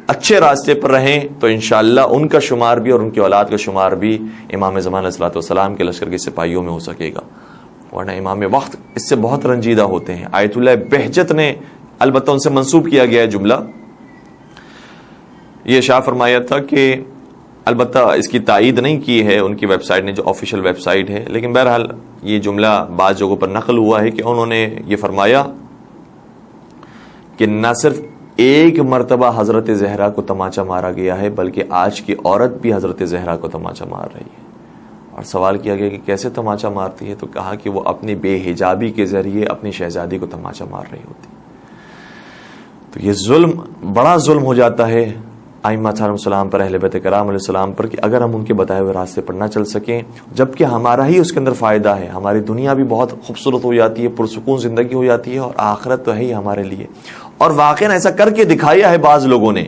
اچھے راستے پر رہیں. تو انشاءاللہ ان کا شمار بھی اور ان کی اولاد کا شمار بھی امام زمان علیہ السلام کے لشکر کے سپاہیوں میں ہو سکے گا، ورنہ امام وقت اس سے بہت رنجیدہ ہوتے ہیں. آیت اللہ بہجت نے البتہ ان سے منسوب کیا گیا ہے جملہ، یہ شاہ فرمایا تھا کہ البتہ اس کی تائید نہیں کی ہے ان کی ویب سائٹ نے جو آفیشیل ویب سائٹ ہے، لیکن بہرحال یہ جملہ بعض جگہوں پر نقل ہوا ہے کہ انہوں نے یہ فرمایا کہ نہ صرف ایک مرتبہ حضرت زہرا کو تماچا مارا گیا ہے بلکہ آج کی عورت بھی حضرت زہرا کو تماچا مار رہی ہے. اور سوال کیا گیا کہ کیسے تماچا مارتی ہے، تو کہا کہ وہ اپنی بے حجابی کے ذریعے اپنی شہزادی کو تماچا مار رہی ہوتی. تو یہ ظلم، بڑا ظلم ہو جاتا ہے ائمہ علیہ السلام پر، اہل بیت کرام علیہ السلام پر، کہ اگر ہم ان کے بتائے ہوئے راستے پر نہ چل سکیں جبکہ ہمارا ہی اس کے اندر فائدہ ہے. ہماری دنیا بھی بہت خوبصورت ہو جاتی ہے، پرسکون زندگی ہو جاتی ہے، اور آخرت تو ہے ہی ہمارے لیے. اور واقعاً ایسا کر کے دکھایا ہے بعض لوگوں نے.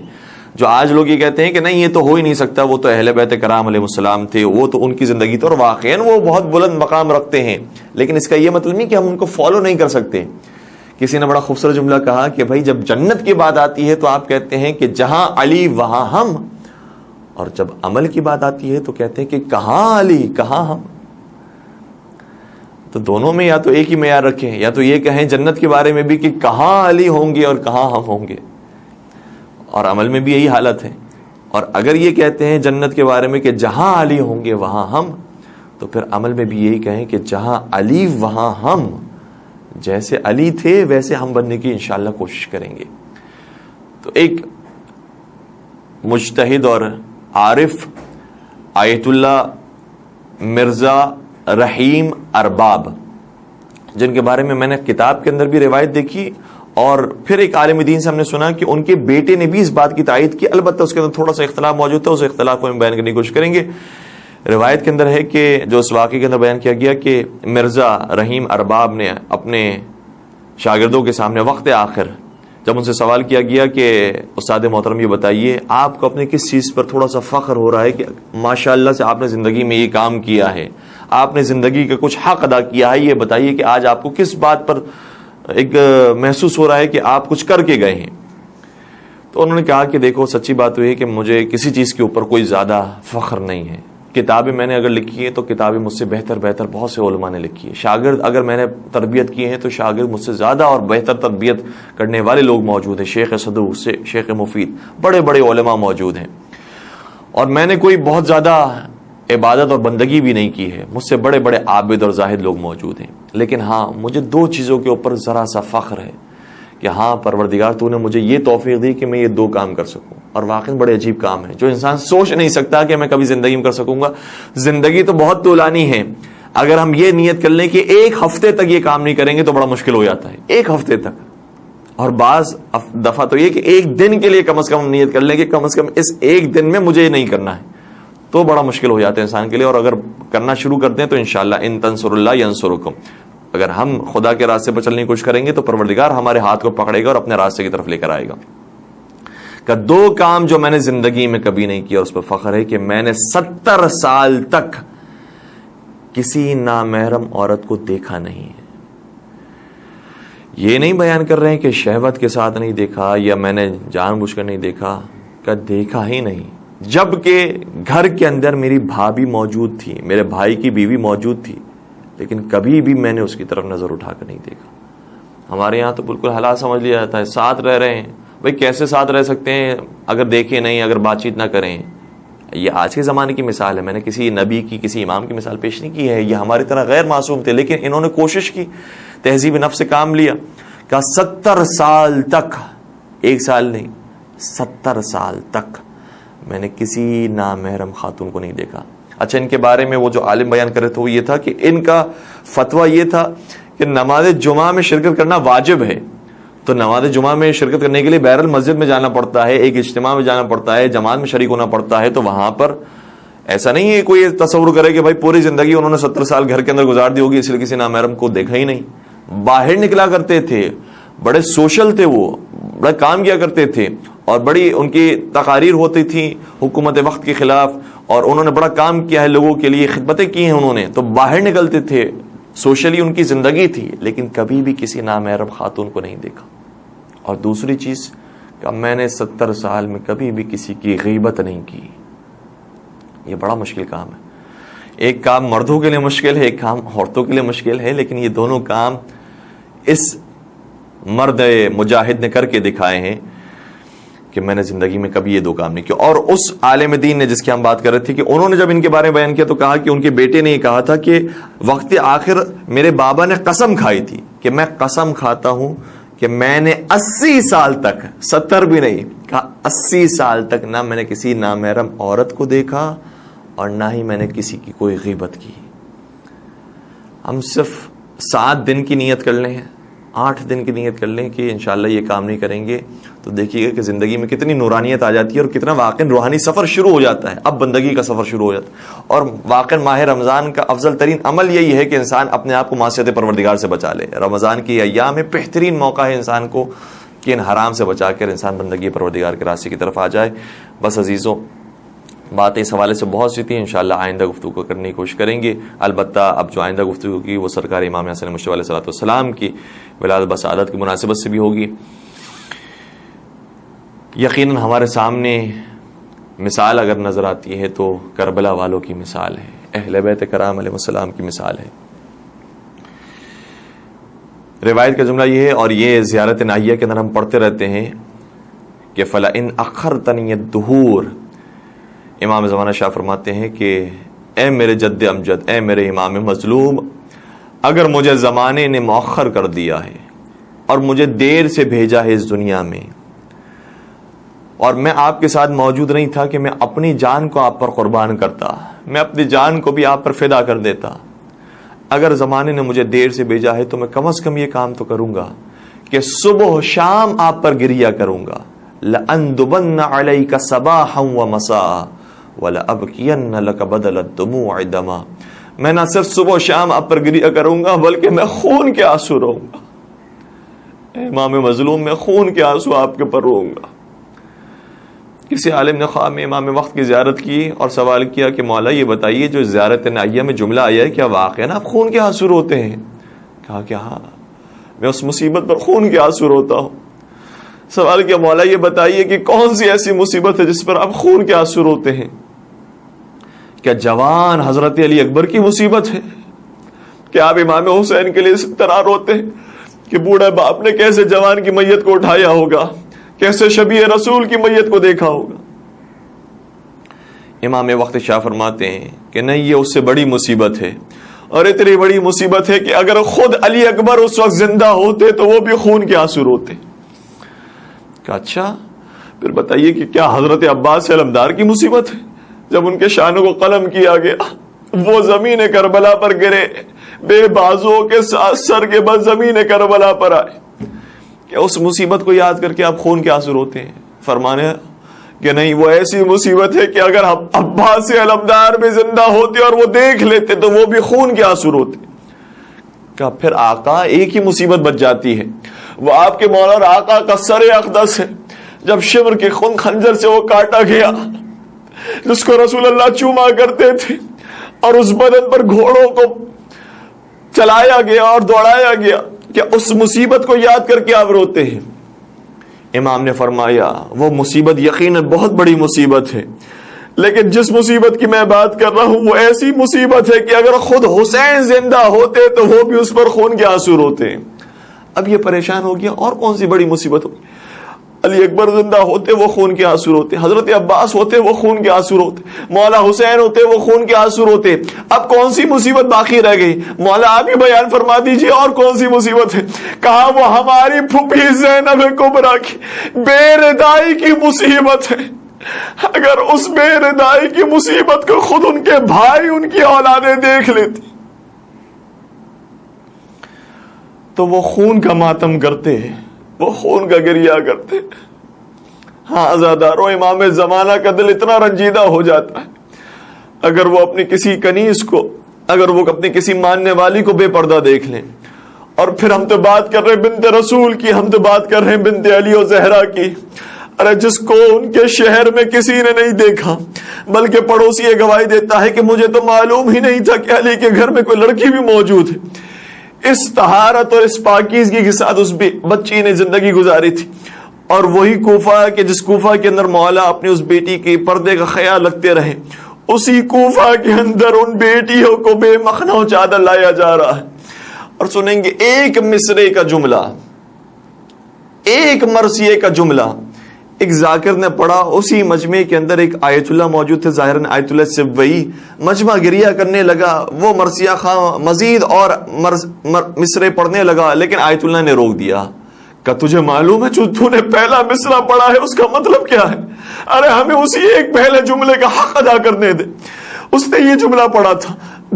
جو آج لوگ یہ کہتے ہیں کہ نہیں یہ تو ہو ہی نہیں سکتا، وہ تو اہل بیت کرام علیہ السلام تھے، وہ تو ان کی زندگی تھی، اور واقعاً وہ بہت بلند مقام رکھتے ہیں، لیکن اس کا یہ مطلب نہیں کہ ہم ان کو فالو نہیں کر سکتے. کسی نے بڑا خوبصورت جملہ کہا کہ بھائی جب جنت کی بات آتی ہے تو آپ کہتے ہیں کہ جہاں علی وہاں ہم، اور جب عمل کی بات آتی ہے تو کہتے ہیں کہ کہاں علی کہاں ہم. تو دونوں میں یا تو ایک ہی معیار رکھیں، یا تو یہ کہیں جنت کے بارے میں بھی کہ کہاں علی ہوں گے اور کہاں ہم ہوں گے، اور عمل میں بھی یہی حالت ہے. اور اگر یہ کہتے ہیں جنت کے بارے میں کہ جہاں علی ہوں گے وہاں ہم، تو پھر عمل میں بھی یہی کہیں کہ جہاں علی وہاں ہم، جیسے علی تھے ویسے ہم بننے کی انشاءاللہ کوشش کریں گے. تو ایک مجتہد اور عارف آیت اللہ مرزا رحیم ارباب، جن کے بارے میں نے کتاب کے اندر بھی روایت دیکھی اور پھر ایک عالم دین سے ہم نے سنا کہ ان کے بیٹے نے بھی اس بات کی تائید کی. البتہ اس کے اندر تھوڑا سا اختلاف موجود تھا، اس اختلاف کو ہم بیان کرنے کی کوشش کریں گے. روایت کے اندر ہے کہ جو اس واقعے کے اندر بیان کیا گیا کہ مرزا رحیم ارباب نے اپنے شاگردوں کے سامنے وقت آخر جب ان سے سوال کیا گیا کہ استاد محترم یہ بتائیے آپ کو اپنے کس چیز پر تھوڑا سا فخر ہو رہا ہے کہ ماشاءاللہ سے آپ نے زندگی میں یہ کام کیا ہے، آپ نے زندگی کا کچھ حق ادا کیا ہے، یہ بتائیے کہ آج آپ کو کس بات پر ایک محسوس ہو رہا ہے کہ آپ کچھ کر کے گئے ہیں. تو انہوں نے کہا کہ دیکھو سچی بات یہ ہے کہ مجھے کسی چیز کے اوپر کوئی زیادہ فخر نہیں ہے. کتابیں میں نے اگر لکھی ہیں تو کتابیں مجھ سے بہتر بہت سے علماء نے لکھی ہے. شاگرد اگر میں نے تربیت کی ہیں تو شاگرد مجھ سے زیادہ اور بہتر تربیت کرنے والے لوگ موجود ہیں. شیخ صدوق سے شیخ مفید بڑے بڑے علماء موجود ہیں. اور میں نے کوئی بہت زیادہ عبادت اور بندگی بھی نہیں کی ہے. مجھ سے بڑے بڑے عابد اور زاہد لوگ موجود ہیں. لیکن ہاں مجھے 2 چیزوں کے اوپر ذرا سا فخر ہے کہ ہاں پروردگار تو نے مجھے یہ توفیق دی کہ میں یہ 2 کام کر سکوں. اور واقعی بڑے عجیب کام ہے جو انسان سوچ نہیں سکتا کہ میں کبھی زندگی میں کر سکوں گا. زندگی تو بہت طولانی ہے. اگر ہم یہ نیت کر لیں کہ 1 ہفتے تک یہ کام نہیں کریں گے تو بڑا مشکل ہو جاتا ہے. 1 ہفتے تک. اور بعض دفعہ تو یہ کہ 1 دن کے لیے کم از کم ہم نیت کر لیں کہ کم از کم اس 1 دن میں مجھے یہ نہیں کرنا ہے, تو بڑا مشکل ہو جاتا ہے انسان کے لیے. اور اگر کرنا شروع کرتے ہیں تو انشاءاللہ ان تنصر اللہ ینصرکم, اگر ہم خدا کے راستے پر چلنے کی کوشش کریں گے تو پروردگار ہمارے ہاتھ کو پکڑے گا اور اپنے راستے کی طرف لے کر آئے گا. کہ 2 کام جو میں نے زندگی میں کبھی نہیں کیا اس پر فخر ہے کہ میں نے 70 سال تک کسی نامحرم عورت کو دیکھا نہیں ہے. یہ نہیں بیان کر رہے ہیں کہ شہوت کے ساتھ نہیں دیکھا یا میں نے جان بوجھ کر نہیں دیکھا, کہ دیکھا ہی نہیں. جبکہ گھر کے اندر میری بھابھی موجود تھی, میرے بھائی کی بیوی موجود تھی, لیکن کبھی بھی میں نے اس کی طرف نظر اٹھا کر نہیں دیکھا. ہمارے یہاں تو بالکل حالات سمجھ لیا جاتا ہے, ساتھ رہ رہے ہیں, بھائی کیسے ساتھ رہ سکتے ہیں اگر دیکھیں نہیں, اگر بات چیت نہ کریں. یہ آج کے زمانے کی مثال ہے, میں نے کسی نبی کی کسی امام کی مثال پیش نہیں کی ہے. یہ ہماری طرح غیر معصوم تھے, لیکن انہوں نے کوشش کی, تہذیب نفس سے کام لیا. کہ 70 سال تک, 1 سال نہیں 70 سال تک میں نے کسی نامحرم خاتون کو نہیں دیکھا. اچھا, ان کے بارے میں وہ جو عالم بیان کر رہے تھے وہ یہ تھا کہ ان کا فتویٰ یہ تھا کہ نماز جمعہ میں شرکت کرنا واجب ہے. تو نماز جمعہ میں شرکت کرنے کے لیے بہرحال مسجد میں جانا پڑتا ہے, ایک اجتماع میں جانا پڑتا ہے, جماعت میں شریک ہونا پڑتا ہے. تو وہاں پر ایسا نہیں ہے کوئی تصور کرے کہ بھائی پوری زندگی انہوں نے 70 سال گھر کے اندر گزار دی ہوگی اس لیے کسی نامحرم کو دیکھا ہی نہیں. باہر نکلا کرتے تھے, بڑے سوشل تھے, وہ بڑا کام کیا کرتے تھے, اور بڑی ان کی تقاریر ہوتی تھی حکومت وقت کے خلاف, اور انہوں نے بڑا کام کیا ہے لوگوں کے لیے, خدمتیں کی ہیں انہوں نے. تو باہر نکلتے تھے, سوشلی ان کی زندگی تھی, لیکن کبھی بھی کسی نامحرم خاتون کو نہیں دیکھا. اور دوسری چیز کہ میں نے 70 سال میں کبھی بھی کسی کی غیبت نہیں کی. یہ بڑا مشکل کام ہے. ایک کام مردوں کے لیے مشکل ہے, ایک کام عورتوں کے لیے مشکل ہے, لیکن یہ دونوں کام اس مرد مجاہد نے کر کے دکھائے ہیں کہ میں نے زندگی میں کبھی یہ 2 کام نہیں کیا. اور اس عالم دین نے جس کی ہم بات کر رہے تھے کہ انہوں نے جب ان کے بارے میں بیان کیا تو کہا کہ ان کے بیٹے نے یہ کہا تھا کہ وقت آخر میرے بابا نے قسم کھائی تھی کہ میں قسم کھاتا ہوں کہ میں نے 80 سال تک, 70 بھی نہیں کہا, 80 سال تک نہ میں نے کسی نامحرم عورت کو دیکھا اور نہ ہی میں نے کسی کی کوئی غیبت کی. ہم صرف 7 دن کی نیت کر لیں, 8 دن کی نیت کر لیں کہ انشاءاللہ یہ کام نہیں کریں گے, تو دیکھیے گا کہ زندگی میں کتنی نورانیت آ جاتی ہے اور کتنا واقعی روحانی سفر شروع ہو جاتا ہے. اب بندگی کا سفر شروع ہو جاتا ہے. اور واقعی ماہ رمضان کا افضل ترین عمل یہی ہے کہ انسان اپنے آپ کو معصیت پروردگار سے بچا لے. رمضان کی ایام میں بہترین موقع ہے انسان کو کہ ان حرام سے بچا کر انسان بندگی پروردگار کے راستے کی طرف آ جائے. بس عزیزوں, باتیں اس حوالے سے بہت سی تھیں, انشاءاللہ آئندہ گفتگو کرنے کی کوشش کریں گے. البتہ اب جو آئندہ گفتگو کی وہ سرکار امام حسن مشتبہ علیہ الصلوۃ والسلام کی ولادت بسعادت کی مناسبت سے بھی ہوگی. یقیناً ہمارے سامنے مثال اگر نظر آتی ہے تو کربلا والوں کی مثال ہے, اہل بیت کرام علیہ السلام کی مثال ہے. روایت کا جملہ یہ ہے, اور یہ زیارت ناہیہ کے اندر ہم پڑھتے رہتے ہیں کہ فَلَئِنْ أَخَّرْتَنِيَ الدُّهُورَ, امام زمانہ شاہ فرماتے ہیں کہ اے میرے جد امجد, اے میرے امام مظلوم, اگر مجھے زمانے نے مؤخر کر دیا ہے اور مجھے دیر سے بھیجا ہے اس دنیا میں, اور میں آپ کے ساتھ موجود نہیں تھا کہ میں اپنی جان کو آپ پر قربان کرتا, میں اپنی جان کو بھی آپ پر فدا کر دیتا. اگر زمانے نے مجھے دیر سے بھیجا ہے تو میں کم از کم یہ کام تو کروں گا کہ صبح و شام آپ پر گریا کروں گا. لَأَنْدُبَنَّ عَلَيْكَ صَبَاحًا وَمَسَاءً وَلَأَبْكِيَنَّ لَكَ بَدَلَ الدُّمُوعِ دَمًا. میں نہ صرف صبح و شام آپ پر گریا کروں گا بلکہ میں خون کے آنسو رہوں گا. امام مظلوم, میں خون کے آنسو آپ کے پر رہوں گا. کسی عالم نے خواب میں امام وقت کی زیارت کی اور سوال کیا کہ مولا یہ بتائیے جو زیارت ناہیہ میں جملہ آیا ہے کیا واقعا آپ خون کے آنسو روتے ہیں؟ کہا کہ ہاں, میں اس مصیبت پر خون کے آنسو روتا ہوں. سوال کیا مولا یہ بتائیے کہ کون سی ایسی مصیبت ہے جس پر آپ خون کے آنسو روتے ہیں؟ کیا جوان حضرت علی اکبر کی مصیبت ہے؟ کیا آپ امام حسین کے لیے اس طرح روتے ہیں کہ بوڑھے باپ نے کیسے جوان کی میت کو اٹھایا ہوگا، کیسے شبیہ رسول کی میت کو دیکھا ہوگا؟ امام وقت شاہ فرماتے ہیں کہ نہیں، یہ اس سے بڑی مصیبت ہے، اور اتنی بڑی مصیبت ہے کہ اگر خود علی اکبر اس وقت زندہ ہوتے تو وہ بھی خون کے آنسو روتے۔ کہ اچھا پھر بتائیے کہ کیا حضرت عباس علمدار کی مصیبت ہے؟ جب ان کے شانوں کو قلم کیا گیا، وہ زمین کربلا پر گرے، بے بازو کے ساتھ سر کے بس زمین کربلا پر آئے، کیا اس مصیبت کو یاد کر کے آپ خون کے آنسو روتے ہیں؟ فرمانے کہ نہیں، وہ ایسی مصیبت ہے کہ اگر عباس علمدار بھی زندہ ہوتے اور وہ دیکھ لیتے تو وہ بھی خون کے آنسو روتے۔ کہ پھر آقا ایک ہی مصیبت بچ جاتی ہے، وہ آپ کے مولا اور آقا کا سر اقدس ہے، جب شمر کے خون خنجر سے وہ کاٹا گیا، جس کو رسول اللہ چوما کرتے تھے، اور اس بدن پر گھوڑوں کو چلایا گیا اور دوڑایا گیا، کیا اس مصیبت کو یاد کر کے آپ روتے ہیں؟ امام نے فرمایا وہ مصیبت یقیناً بہت بڑی مصیبت ہے، لیکن جس مصیبت کی میں بات کر رہا ہوں وہ ایسی مصیبت ہے کہ اگر خود حسین زندہ ہوتے تو وہ بھی اس پر خون کے آنسو روتے ہیں۔ اب یہ پریشان ہو گیا، اور کون سی بڑی مصیبت ہوگی؟ علی اکبر زندہ ہوتے وہ خون کے آنسو روتے، حضرت عباس ہوتے وہ خون کے آنسو روتے، مولا حسین ہوتے وہ خون کے آنسو روتے۔ اب کون سی مصیبت باقی رہ گئی؟ مولا آپ ہی بیان فرما دیجئے اور کون سی مصیبت ہے؟ کہا وہ ہماری پھوپھی زینب کبریٰ کی بے ردائی کی مصیبت ہے۔ اگر اس بے ردائی کی مصیبت کو خود ان کے بھائی، ان کی اولادیں دیکھ لیتی تو وہ خون کا ماتم کرتے ہیں، وہ خون کا گریہ کرتے۔ ہاں عزادارو، امام زمانہ کا دل اتنا رنجیدہ ہو جاتا ہے اگر وہ اپنی کسی کنیز کو، اگر وہ اپنی کسی ماننے والی کو بے پردہ دیکھ لیں۔ اور پھر ہم تو بات کر رہے ہیں بنت رسول کی، ہم تو بات کر رہے ہیں بنت علی و زہرا کی، ارے جس کو ان کے شہر میں کسی نے نہیں دیکھا، بلکہ پڑوسی یہ گواہی دیتا ہے کہ مجھے تو معلوم ہی نہیں تھا کہ علی کے گھر میں کوئی لڑکی بھی موجود ہے۔ اس طہارت اور اس پاکیزگی کے ساتھ اس بچی نے زندگی گزاری تھی، اور وہی کوفہ کہ جس کوفہ کے اندر مولا اپنی اس بیٹی کے پردے کا خیال رکھتے رہے، اسی کوفہ کے اندر ان بیٹیوں کو بے مخنہ و چادر لایا جا رہا ہے۔ اور سنیں گے ایک مصرے کا جملہ، ایک مرثیے کا جملہ ایک ذاکر نے پڑھا، اسی مجمع کے اندر ایک آیت اللہ موجود تھے، ظاہراً آیت اللہ سے وہی مجمع گریہ کرنے لگا، وہ مرثیہ خواہ مزید اور مصرے پڑھنے لگا، لیکن آیت اللہ نے روک دیا کہ تجھے معلوم ہے جو تو نے پہلا مصرع پڑھا ہے اس کا مطلب کیا ہے؟ ارے ہمیں اسی ایک پہلے جملے کا حق ادا کرنے دے۔ اس نے یہ جملہ پڑھا تھا،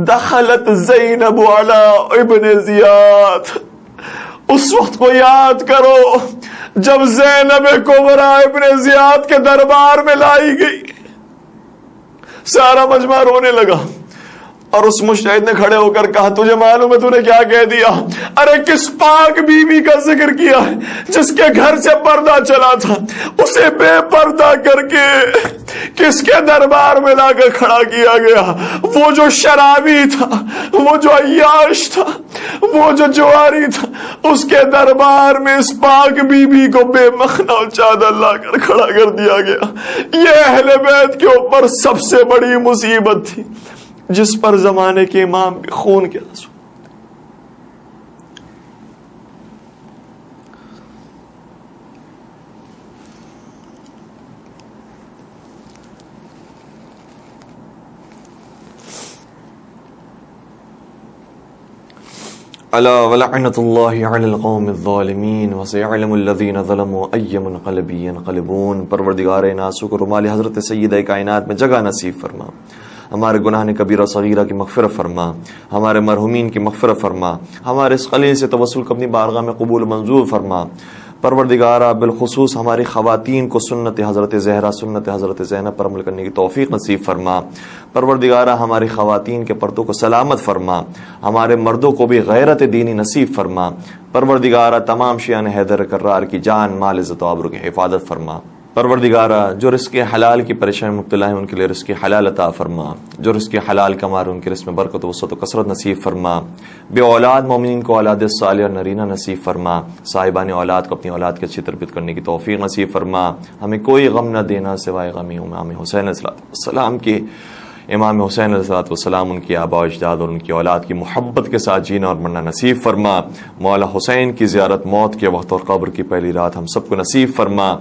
دخلت زینب علی ابن زیاد۔ اس وقت کو یاد کرو جب زینب کبریٰ ابن زیاد کے دربار میں لائی گئی۔ سارا مجمع رونے لگا، اور اس مجتہد نے کھڑے ہو کر کہا تجھے معلوم ہے تو نے کیا کہہ دیا؟ ارے کس پاک بی بی کا ذکر کیا ہے جس کے گھر سے پردہ چلا تھا، اسے بے پردہ کر کے کس کے دربار میں لا کر کھڑا کیا گیا؟ وہ جو شرابی تھا، وہ جو عیاش تھا، وہ جو جواری تھا، اس کے دربار میں اس پاک بی بی کو بے مخنہ چادر لا کر کھڑا کر دیا گیا۔ یہ اہل بیت کے اوپر سب سے بڑی مصیبت تھی جس پر زمانے کے امام بھی خون کے آنسو۔ الا ولعنۃ اللہ علی القوم الظالمین وسيعلم الذین ظلموا ای منقلب ینقلبون۔ پروردگار ناسو کو رومال حضرت سیدہ کائنات میں جگہ نصیب فرما، ہمارے گناہ کبیرہ صغیرہ کی مغفرت فرما، ہمارے مرحومین کی مغفرت فرما، ہمارے اس قلیل سے توسل کو اپنی بارگاہ میں قبول منظور فرما۔ پروردگارہ بالخصوص ہماری خواتین کو سنت حضرت زہرا، سنت حضرت زینب پر عمل کرنے کی توفیق نصیب فرما۔ پروردگارہ ہماری خواتین کے پردوں کو سلامت فرما، ہمارے مردوں کو بھی غیرت دینی نصیب فرما۔ پروردگارہ تمام شیعان حیدر کرار کی جان، مال، عزت و آبرو کی حفاظت فرما۔ پروردگارا جو رزق حلال کی پریشانی مبتلا ہیں ان کے لیے رزق حلال عطا فرما، جو رزق حلال کما رہے ان کے رزق میں برکت و وسعت و کثرت نصیب فرما، بے اولاد مومنین کو اولاد صالحہ نرینہ نصیب فرما، صاحبان اولاد کو اپنی اولاد کی اچھی تربیت کرنے کی توفیق نصیب فرما، ہمیں کوئی غم نہ دینا سوائے غم امام حسین علیہ السلام کے، امام حسین علیہ السلام ان کی آباء و اجداد اور ان کی اولاد کی محبت کے ساتھ جینا اور مرنا نصیب فرما، مولا حسین کی زیارت موت کے وقت اور قبر کی پہلی رات ہم سب کو نصیب فرما،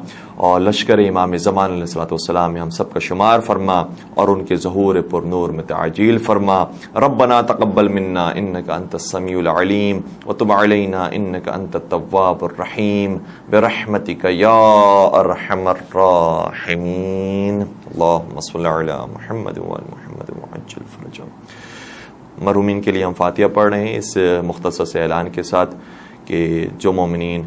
اور لشکر امام زمان علیہ السلام میں ہم سب کا شمار فرما، اور ان کے ظہور پر نور میں تعجیل فرما۔ ربنا تقبل منا انك انت السميع العليم وتب علينا انك انت التواب الرحيم برحمتك يا ارحم الراحمين۔ اللهم صل على محمد وعلى محمد وعجل فرجهم۔ مرحومین کے لیے ہم فاتحہ پڑھ رہے ہیں اس مختصر سے اعلان کے ساتھ کہ جو مومنین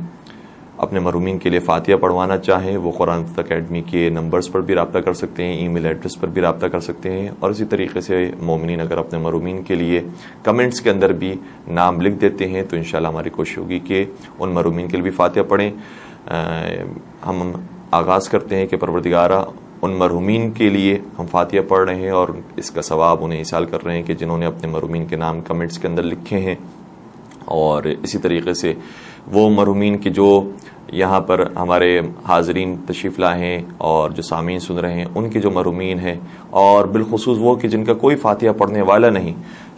اپنے مرحومین کے لیے فاتحہ پڑھوانا چاہیں وہ قرآن اکیڈمی کے نمبرز پر بھی رابطہ کر سکتے ہیں، ای میل ایڈریس پر بھی رابطہ کر سکتے ہیں، اور اسی طریقے سے مومنین اگر اپنے مرحومین کے لیے کمنٹس کے اندر بھی نام لکھ دیتے ہیں تو انشاءاللہ ہماری کوشش ہوگی کہ ان مرحومین کے لیے بھی فاتحہ پڑھیں۔ ہم آغاز کرتے ہیں کہ پروردگارہ ان مرحومین کے لیے ہم فاتحہ پڑھ رہے ہیں اور اس کا ثواب انہیں ایصال کر رہے ہیں کہ جنہوں نے اپنے مرحومین کے نام کمنٹس کے اندر لکھے ہیں، اور اسی طریقے سے وہ مرحومین کی جو یہاں پر ہمارے حاضرین تشریف لائے ہیں اور جو سامعین سن رہے ہیں ان کے جو مرحومین ہیں، اور بالخصوص وہ کہ جن کا کوئی فاتحہ پڑھنے والا نہیں،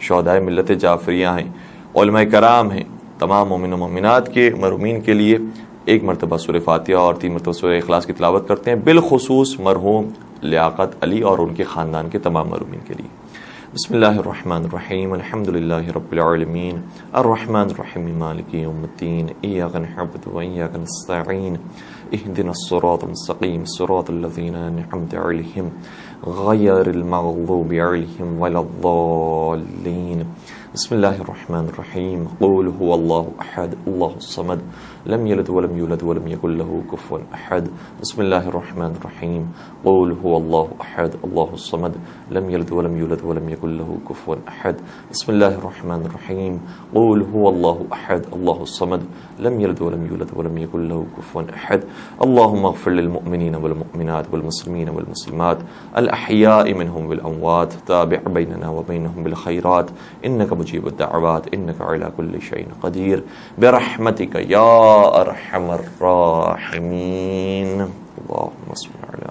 شہدائے ملت جعفریہ ہیں، علماء کرام ہیں، تمام مومن و مومنات کے مرحومین کے لیے ایک مرتبہ سورہ فاتحہ اور 3 مرتبہ سورہ اخلاص کی تلاوت کرتے ہیں، بالخصوص مرحوم لیاقت علی اور ان کے خاندان کے تمام مرحومین کے لیے۔ بسم اللہ الرحمن الرحیم، الحمد للہ رب العالمین، الرحمن الرحیم، مالک یوم الدین، ایاک نعبد و ایاک نستعین، اہدنا الصراط المستقیم، صراط الذین انعمت علیہم غیر المغضوب علیہم ولا الضالین۔ بسم اللہ الرحمن الرحیم، قل هو اللہ احد اللہ الصمد لم یلد ولم یولد ولم یکن له کفوا احد۔ بسم اللہ الرحمن الرحیم، قل هو اللہ احد اللہ الصمد لم یلد ولم یولد ولم یکن له کفوا احد۔ بسم اللہ الرحمن الرحیم، قل هو اللہ احد اللہ الصمد لم یلد ولم یولد ولم یکن له کفوا احد۔ اللهم اغفر للمؤمنین والمؤمنات والمسلمین والمسلمات الاحیاء منهم والاموات، تابع بیننا وبینهم بالخیرات انک مجیب الدعوات انک علی کل شیء قدیر برحمتک یا ارحم الراحمین۔ اللهم صل علی